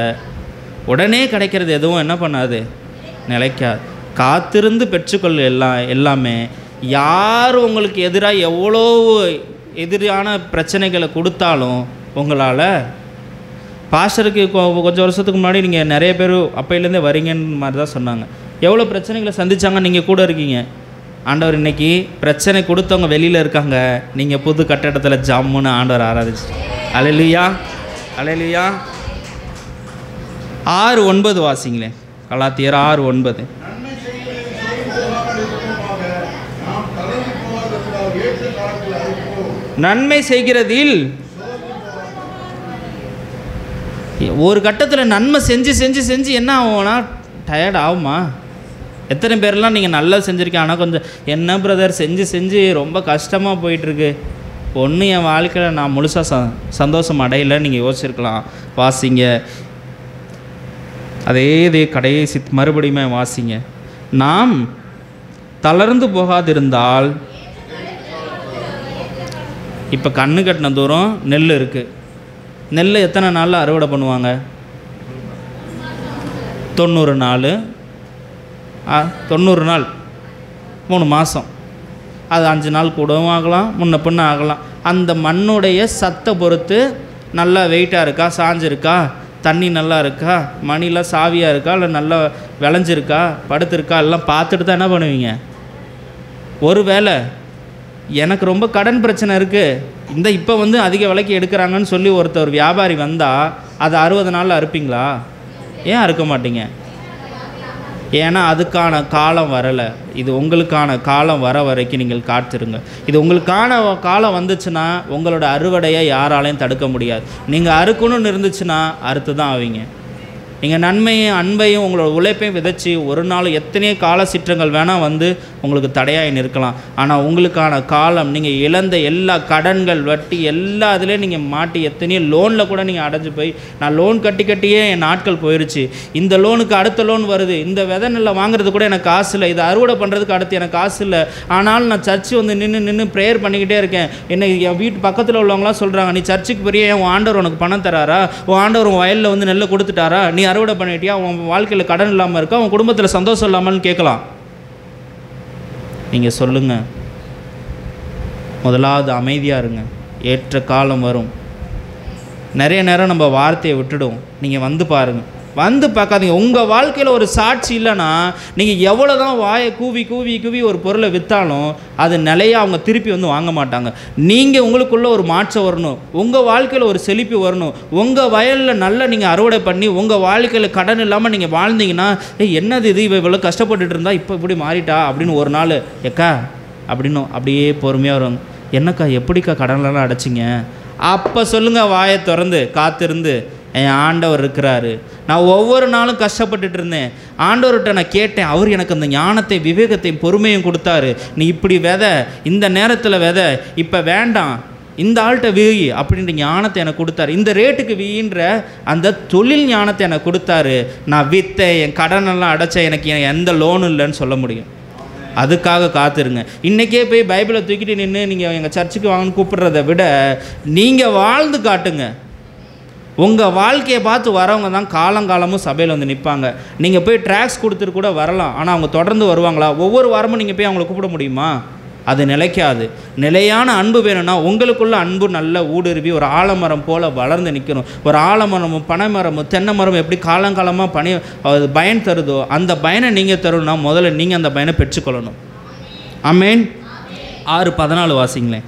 உடனே கிடைக்கிறது எதுவும் என்ன பண்ணாது, நிலைக்காது. காத்திருந்து பெற்றுக்கொள். எல்லாமே யார் உங்களுக்கு எதிராக எவ்வளோ எதிரான பிரச்சனைகளை கொடுத்தாலும் உங்களால், பாஸ்டருக்கு கொஞ்சம் வருஷத்துக்கு முன்னாடி நீங்கள் நிறைய பேர் அப்பையிலேருந்தே வரீங்கன்னு மாதிரி தான் சொன்னாங்க. எவ்வளோ பிரச்சனைகளை சந்தித்தாங்க, நீங்கள் கூட இருக்கீங்க. ஆண்டவர் இன்றைக்கி பிரச்சனை கொடுத்தவங்க வெளியில் இருக்காங்க, நீங்கள் புது கட்டடத்தில் ஜம்முன்னு ஆண்டவர் ஆராதிச்சு. அல்லேலூயா, அல்லேலூயா. 6:9 வாசிங்களேன். கலாத்தியர் 6:9. நன்மை செய்கிறதில் ஒரு கட்டத்தில் நன்மை செஞ்சு செஞ்சு செஞ்சு என்ன ஆகும்னா டயர்ட் ஆகுமா? எத்தனை பேர்லாம் நீங்கள் நல்லா செஞ்சுருக்கேன், ஆனால் கொஞ்சம் என்ன பிரதர் செஞ்சு செஞ்சு ரொம்ப கஷ்டமாக போயிட்டுருக்கு, ஒன்று என் வாழ்க்கையில் நான் முழுசாக சந்தோஷம் அடையலை நீங்கள் யோசிச்சிருக்கலாம். வாசிங்க, அதே கடைசி மறுபடியுமே வாசிங்க. நாம் தளர்ந்து போகாதிருந்தால், இப்போ கண்ணு கட்டின தூரம் நெல் இருக்குது. நெல் எத்தனை நாளில் அறுவடை பண்ணுவாங்க? 90 நாள், 90 நாள், 3 மாதம். அது 5 நாள் கூடவும் ஆகலாம், முன்ன பின்ன ஆகலாம். அந்த மண்ணுடைய சத்தை பொறுத்து நல்லா வெயிட்டாக இருக்கா, சாஞ்சிருக்கா, தண்ணி நல்லா இருக்கா, மணிலாம் சாவியாக இருக்கா, இல்லை நல்லா விளைஞ்சிருக்கா, படுத்திருக்கா, எல்லாம் பார்த்துட்டு தான் என்ன பண்ணுவீங்க? ஒரு வேளை எனக்கு ரொம்ப கடன் பிரச்சனை இருக்குது, இப்போ அதிக விலைக்கு எடுக்கிறாங்கன்னு சொல்லி ஒருத்தர் வியாபாரி வந்தால் அதை 60 நாளில் அறுப்பீங்களா? ஏன் அறுக்க மாட்டீங்க? ஏன்னா அதுக்கான காலம் வரலை. இது உங்களுக்கான காலம் வர வரைக்கும் நீங்கள் காத்திருங்க. இது உங்களுக்கான காலம் வந்துச்சுன்னா உங்களோட அறுவடையை யாராலையும் தடுக்க முடியாது. நீங்கள் அறுக்கணும்னு இருந்துச்சுன்னா அறுத்து தான் ஆவீங்க. நீங்கள் நன்மையும் அன்பையும் உங்களோட உழைப்பையும் விதைச்சி ஒரு நாள் எத்தனையோ கால சிற்றங்கள் வேணால் உங்களுக்கு தடையாகி நிற்கலாம். ஆனால் உங்களுக்கான காலம், நீங்கள் இழந்த எல்லா கடன்கள், வட்டி, எல்லா இதுலேயும் நீங்கள் மாட்டி எத்தனையோ லோனில் கூட நீங்கள் அடைஞ்சு போய், நான் லோன் கட்டியே என் நாட்கள் போயிடுச்சு, இந்த லோனுக்கு அடுத்த லோன் வருது, இந்த விதை நெல்லை வாங்குறது கூட எனக்கு காசு இல்லை, இதை அறுவடை பண்ணுறதுக்கு அடுத்து எனக்கு காசு இல்லை, ஆனாலும் நான் சர்ச்சு நின்று ப்ரேயர் பண்ணிக்கிட்டே இருக்கேன். என்னை என் வீட்டு பக்கத்தில் உள்ளவங்களாம் சொல்கிறாங்க, நீ சர்ச்சுக்கு பெரிய உன் ஆண்டவர் உனக்கு பணம் தராரா, உன் ஆண்டவர் உன் வயலில் நெல்லை கொடுத்துட்டாரா, நீ அறுவடை பண்ணிட்டியா, உன் வாழ்க்கையில் கடன் இல்லாமல் இருக்கா, உன் குடும்பத்தில் சந்தோஷம் இல்லாமல்னு கேட்கலாம். நீங்கள் சொல்லுங்கள், முதலாவது அமைதியாக இருங்க. ஏற்ற காலம் வரும். நிறைய நேரம் நம்ம வார்த்தையை விட்டுடுவோம். நீங்கள் பாருங்கள், பார்க்காதீங்க. உங்கள் வாழ்க்கையில் ஒரு சாட்சி இல்லைன்னா நீங்கள் எவ்வளோ தான் வாயை கூவி கூவி கூவி ஒரு பொருளை விற்றாலும் அது நிலையாக அவங்க திருப்பி வாங்க மாட்டாங்க. நீங்கள் உங்களுக்குள்ளே ஒரு மாற்றம் வரணும், உங்கள் வாழ்க்கையில் ஒரு செழிப்பு வரணும், உங்கள் வயலில் நல்லா நீங்கள் அறுவடை பண்ணி உங்கள் வாழ்க்கையில் கடன் இல்லாமல் நீங்கள் வாழ்ந்தீங்கன்னா, என்னது இது, இவ்வளோ கஷ்டப்பட்டுட்டு இருந்தால் இப்போ இப்படி மாறிட்டா அப்படின்னு ஒரு நாள் எக்கா அப்படின்னு அப்படியே பொறுமையாக வருவாங்க. என்னக்கா எப்படிக்கா கடன்லாம் அடைச்சிங்க? அப்போ சொல்லுங்கள், வாயை திறந்து காத்திருந்து, என் ஆண்டவர் இருக்கிறாரு, நான் ஒவ்வொரு நாளும் கஷ்டப்பட்டுட்டு இருந்தேன், ஆண்டவர்கிட்ட நான் கேட்டேன், அவர் எனக்கு அந்த ஞானத்தை, விவேகத்தையும், பொறுமையும் கொடுத்தாரு, நீ இப்படி விதை, இந்த நேரத்தில் விதை, இப்போ வேண்டாம், இந்த ஆள்கிட்ட வீ அப்படின்ற ஞானத்தை எனக்கு கொடுத்தாரு, இந்த ரேட்டுக்கு வீன்ற அந்த தொழில் ஞானத்தை எனக்கு கொடுத்தாரு, நான் விற்றேன், என் கடனெல்லாம் அடைச்சேன், எனக்கு எந்த லோனும் இல்லைன்னு சொல்ல முடியும். அதுக்காக காத்துருங்க. இன்றைக்கே போய் பைபிளை தூக்கிட்டு நின்று நீங்கள் எங்கள் சர்ச்சுக்கு வாங்கன்னு கூப்பிட்றத விட நீங்கள் வாழ்ந்து காட்டுங்க. உங்கள் வாழ்க்கையை பார்த்து வரவங்க தான் காலங்காலமும் சபையில் நிற்பாங்க. நீங்கள் போய் ட்ராக்ஸ் கொடுத்துட்டு கூட வரலாம், ஆனால் அவங்க தொடர்ந்து வருவாங்களா? ஒவ்வொரு வாரமும் நீங்கள் போய் அவங்கள கூப்பிட முடியுமா? அது நிலைக்காது. நிலையான அன்பு வேணும்னா உங்களுக்குள்ள அன்பு நல்ல ஊடுருவி ஒரு ஆலமரம் போல் வளர்ந்து நிற்கணும். ஒரு ஆலமரமும் பனைமரமும் தென்னை மரமும் எப்படி காலங்காலமாக அது பயன் தருதோ அந்த பயனை நீங்கள் தரணும்னா முதல்ல நீங்கள் அந்த பயனை பெற்றுக்கொள்ளணும். ஆமென். 6:14 வாசிங்களேன்.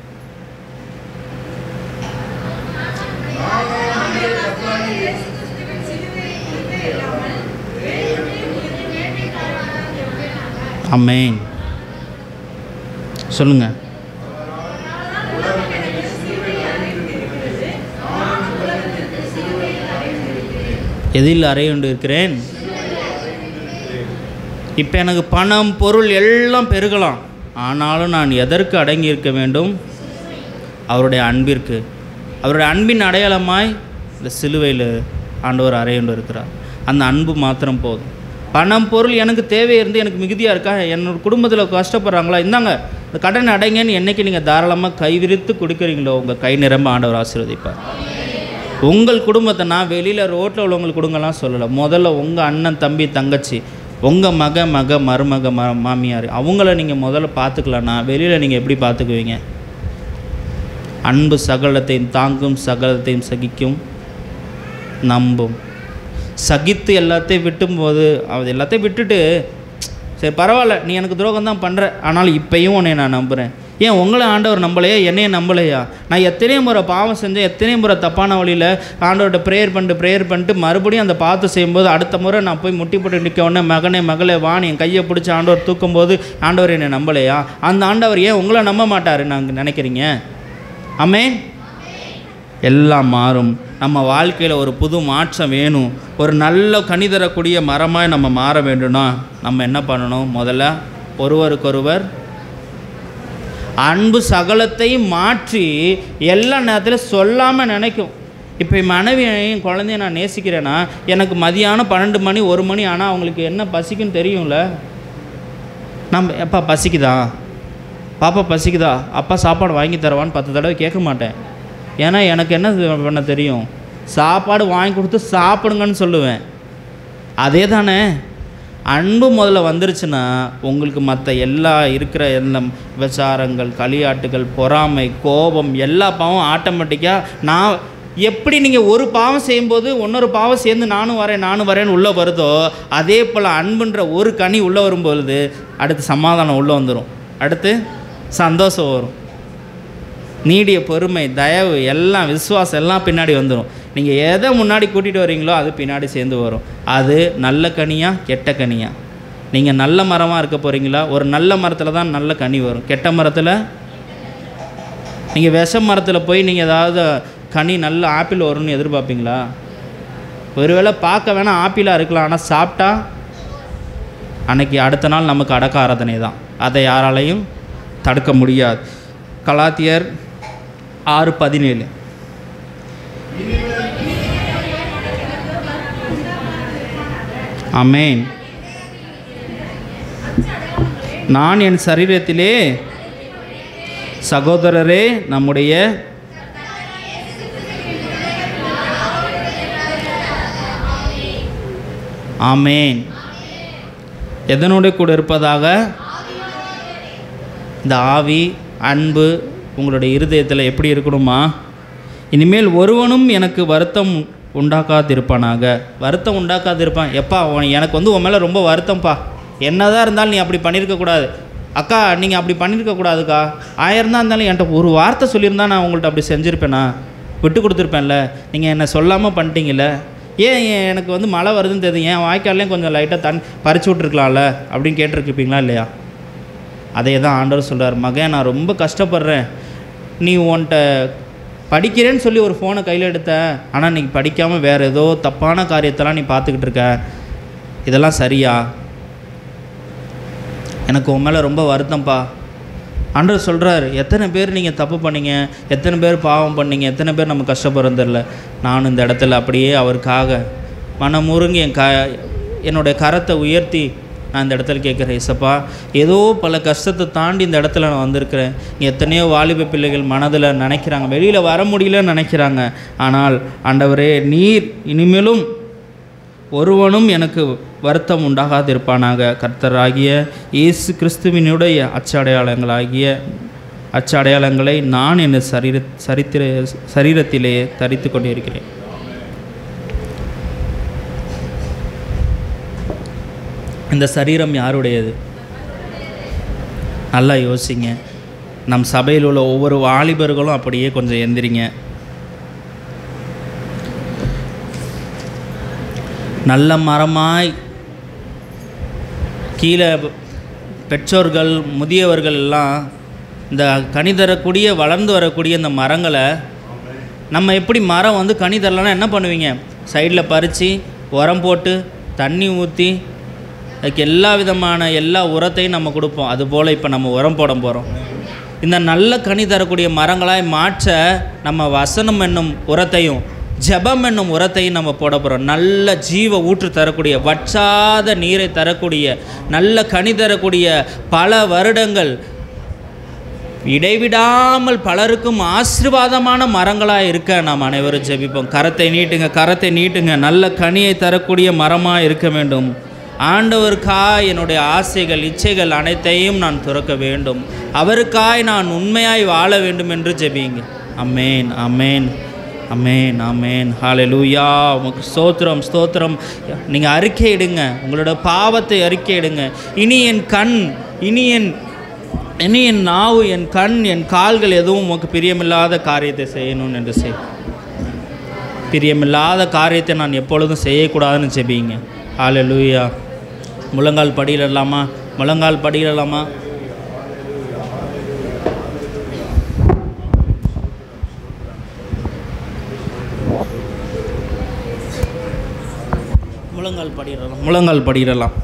ஆமென். சொல்லுங்க. எதில் அறையுண்டு இருக்கிறேன்? இப்போ எனக்கு பணம் பொருள் எல்லாம் பெருகலாம், ஆனாலும் நான் எதற்கு அடங்கி இருக்க வேண்டும்? அவருடைய அன்பிற்கு. அவருடைய அன்பின் அடையாளமாய் இந்த சிலுவையில் ஆண்டவர் அறையுண்டு இருக்கிறார். அந்த அன்பு மாத்திரம் போதும். பணம் பொருள் எனக்கு தேவை இருந்து எனக்கு மிகுதியாக இருக்கா, என்னோட குடும்பத்தில் கஷ்டப்படுறாங்களா, இந்தாங்க இந்த கடன் அடைங்கன்னு என்றைக்கு நீங்கள் தாராளமாக கைவிரித்து கொடுக்குறீங்களோ உங்கள் கை நிரம்ப ஆண்டவர் ஆசீர்வதிப்பார். உங்கள் குடும்பத்தை நான் வெளியில் ரோட்டில் உள்ளவங்களுக்கு கொடுங்கலாம் சொல்லலை. முதல்ல உங்கள் அண்ணன் தம்பி தங்கச்சி, உங்கள் மருமக மாமியார், அவங்கள நீங்கள் முதல்ல பார்த்துக்கலன்னா வெளியில் நீங்கள் எப்படி பார்த்துக்குவீங்க? அன்பு சகலத்தையும் தாங்கும், சகலத்தையும் சகிக்கும், நம்பும். சகித்து எல்லாத்தையும் விட்டும்போது அது எல்லாத்தையும் விட்டுட்டு சரி பரவாயில்ல நீ எனக்கு துரோகம் தான் பண்ணுற, ஆனாலும் இப்போயும் உன்னை நான் நம்புகிறேன். ஏன் உங்களை ஆண்டவர் நம்பலையா? என்னையே நம்பலையா? நான் எத்தனையோ முறை பாவம் செஞ்சேன், எத்தனையோ முறை தப்பான வழியில் ஆண்டவர்கிட்ட ப்ரேயர் பண்ணிட்டு மறுபடியும் அந்த பார்த்து செய்யும்போது அடுத்த முறை நான் போய் முட்டி போட்டு நிற்க உடனே மகனே மகளே வாணி என் கையை பிடிச்சி ஆண்டவர் தூக்கும்போது ஆண்டவர் என்னை நம்பலையா? அந்த ஆண்டவர் ஏன் உங்களை நம்ப மாட்டார் நான் நினைக்கிறீங்க? ஆமென். எல்லாம் மாறும். நம்ம வாழ்க்கையில் ஒரு புது மாற்றம் வேணும். ஒரு நல்ல கனி தரக்கூடிய மரமாய் நம்ம மாற வேண்டும்னா நம்ம என்ன பண்ணணும்? முதல்ல ஒருவருக்கொருவர் அன்பு சகலத்தையும் மாற்றி எல்லா நேரத்திலும் சொல்லாமல் நினைக்கும். இப்போ என் மனைவியையும் குழந்தைய நான் நேசிக்கிறேன்னா எனக்கு மதியானம் 12 மணி 1 மணி ஆனால் அவங்களுக்கு என்ன பசிக்குன்னு தெரியும்ல. நம்ம எப்பா பசிக்குதா, பாப்பா பசிக்குதா, அப்பா சாப்பாடு வாங்கி தரவான்னு 10 தடவை கேட்க மாட்டேன். ஏன்னா எனக்கு என்ன பண்ண தெரியும்? சாப்பாடு வாங்கி கொடுத்து சாப்பிடுங்கன்னு சொல்லுவேன். அதே தானே அன்பு முதல்ல வந்துருச்சுன்னா உங்களுக்கு மற்ற எல்லா இருக்கிற எல்லா விசாரங்கள், களியாட்டுகள், பொறாமை, கோபம், எல்லா பாவம் ஆட்டோமேட்டிக்காக நான் எப்படி நீங்கள் ஒரு பாவம் செய்யும்போது இன்னொரு பாவம் சேர்ந்து நானும் வரேன்னு உள்ளே வருதோ அதே போல் அன்புன்ற ஒரு கனி உள்ளே வரும்பொழுது அடுத்து சமாதானம் உள்ளே வந்துடும், அடுத்து சந்தோஷம் வரும், நீடிய பொறுமை, தயவு, எல்லாம் விசுவாசம் எல்லாம் பின்னாடி வந்துடும். நீங்கள் எதை முன்னாடி கூட்டிகிட்டு வரீங்களோ அது பின்னாடி சேர்ந்து வரும். அது நல்ல கனியா கெட்ட கனியா? நீங்கள் நல்ல மரமாக இருக்க போகிறீங்களா? ஒரு நல்ல மரத்தில் தான் நல்ல கனி வரும். கெட்ட மரத்தில் நீங்கள் விஷ மரத்தில் போய் நீங்கள் ஏதாவது கனி நல்ல ஆப்பிள் வரும்னு எதிர்பார்ப்பீங்களா? ஒருவேளை பார்க்க வேணால் ஆப்பிளாக இருக்கலாம், ஆனால் சாப்பிட்டா அன்னைக்கு அடுத்த நாள் நமக்கு அடக்க ஆராதனை தான். அதை யாராலையும் தடுக்க முடியாது. கலாத்தியர் 6:17. ஆமென். நான் என் சரீரத்திலே சகோதரரே நம்முடைய ஆமென் எதனோடு கூட இருப்பதாக? இந்த ஆவி அன்பு உங்களுடைய இருதயத்தில் எப்படி இருக்கணுமா? இனிமேல் ஒருவனும் எனக்கு வருத்தம் உண்டாக்காதிருப்பானாக. வருத்தம் உண்டாக்காதிருப்பான். எப்பா எனக்கு வந்து உன் மேலே ரொம்ப வருத்தம்ப்பா, என்னதான் இருந்தாலும் நீ அப்படி பண்ணியிருக்கக்கூடாது, அக்கா நீங்கள் அப்படி பண்ணியிருக்கக்கூடாதுக்கா, 1000 தான் இருந்தாலும் என்கிட்ட ஒரு வார்த்தை சொல்லியிருந்தா நான் உங்கள்கிட்ட அப்படி செஞ்சுருப்பேனா, விட்டு கொடுத்துருப்பேன்ல, நீங்கள் என்னை சொல்லாமல் பண்ணிட்டீங்கல்ல, ஏன் எனக்கு வந்து மழை வருதுன்னு தெரியுது, ஏன் வாய்க்கால்லையும் கொஞ்சம் லைட்டாக பறிச்சு விட்ருக்கலாம்ல அப்படின்னு கேட்டிருப்பீங்களா இல்லையா? அதே தான் ஆண்டவர் சொல்கிறார், மகன் நான் ரொம்ப கஷ்டப்படுறேன், நீ உன்கிட்ட படிக்கிறேன்னு சொல்லி ஒரு ஃபோனை கையில் எடுத்த, ஆனால் நீ படிக்காமல் வேறு ஏதோ தப்பான காரியத்தெல்லாம் நீ பார்த்துக்கிட்டு இருக்க, இதெல்லாம் சரியா? எனக்கு உன் மேலே ரொம்ப வருத்தம்ப்பா. ஆண்டவர் சொல்கிறார், எத்தனை பேர் நீங்கள் தப்பு பண்ணீங்க, எத்தனை பேர் பாவம் பண்ணீங்க, எத்தனை பேர் நம்ம கஷ்டப்படுறது தெரில. நானும் இந்த இடத்துல அப்படியே அவருக்காக மனமுருங்கி என்னுடைய கரத்தை உயர்த்தி நான் இந்த இடத்துல கேட்குறேன், இசப்பா ஏதோ பல கஷ்டத்தை தாண்டி இந்த இடத்துல நான் வந்திருக்கிறேன். எத்தனையோ வாலிப பிள்ளைகள் மனதில் நினைக்கிறாங்க, வெளியில் வர முடியலன்னு நினைக்கிறாங்க. ஆனால் ஆண்டவரே நீர் இனிமேலும் ஒருவனும் எனக்கு வருத்தம் உண்டாகாதிருப்பானாக. கர்த்தராகிய இயேசு கிறிஸ்துவினுடைய அச்சடையாளங்களை நான் என் சரீரத்திலே தரித்து கொண்டிருக்கிறேன். இந்த சரீரம் யாருடையது? நல்லா யோசிங்க. நம் சபையில் உள்ள ஒவ்வொரு வாலிபர்களும் அப்படியே கொஞ்சம் எந்திரிங்க. நல்ல மரமாய் கீழே பெற்றோர்கள் முதியவர்கள் எல்லாம் இந்த கனி தரக்கூடிய வளர்ந்து வரக்கூடிய இந்த மரங்களை நம்ம எப்படி மரம் வந்து கனி தரலன்னா என்ன பண்ணுவீங்க? சைடில் பறித்து உரம் போட்டு தண்ணி ஊற்றி அதுக்கு எல்லா விதமான எல்லா உரத்தையும் நம்ம கொடுப்போம். அதுபோல் இப்போ நம்ம உரம் போட போகிறோம். இந்த நல்ல கனி தரக்கூடிய மரங்களாய் மாற்ற நம்ம வசனம் என்னும் உரத்தையும் ஜெபம் என்னும் உரத்தையும் நம்ம போட போகிறோம். நல்ல ஜீவ ஊற்று தரக்கூடிய, வற்றாத நீரை தரக்கூடிய, நல்ல கனி தரக்கூடிய, பல வருடங்கள் இடைவிடாமல் பலருக்கும் ஆசீர்வாதமான மரங்களாக இருக்க நாம் அனைவரும் ஜெபிப்போம். கரத்தை நீட்டுங்க. நல்ல கனியை தரக்கூடிய மரமாக இருக்க வேண்டும். ஆண்டவருக்காய் என்னுடைய ஆசைகள் இச்சைகள் அனைத்தையும் நான் துறக்க வேண்டும். அவருக்காய் நான் உண்மையாய் வாழ வேண்டும் என்று ஜெபிங்க. அமேன் அமேன் அமேன் அமேன். ஹல்லேலூயா. உமக்கு ஸ்தோத்திரம். நீங்கள் அறிக்கையிடுங்க, உங்களோட பாவத்தை அறிக்கையிடுங்க. இனி என் கண், இனி என் நாவு, என் கண், என் கால்கள் எதுவும் உமக்கு பிரியமில்லாத காரியத்தை செய்யணும் என்று பிரியமில்லாத காரியத்தை நான் எப்பொழுதும் செய்யக்கூடாதுன்னு ஜெபிங்க. ஹல்லேலூயா. முழங்கால் படியிடலாமா? முழங்கால் படியிடலாம்.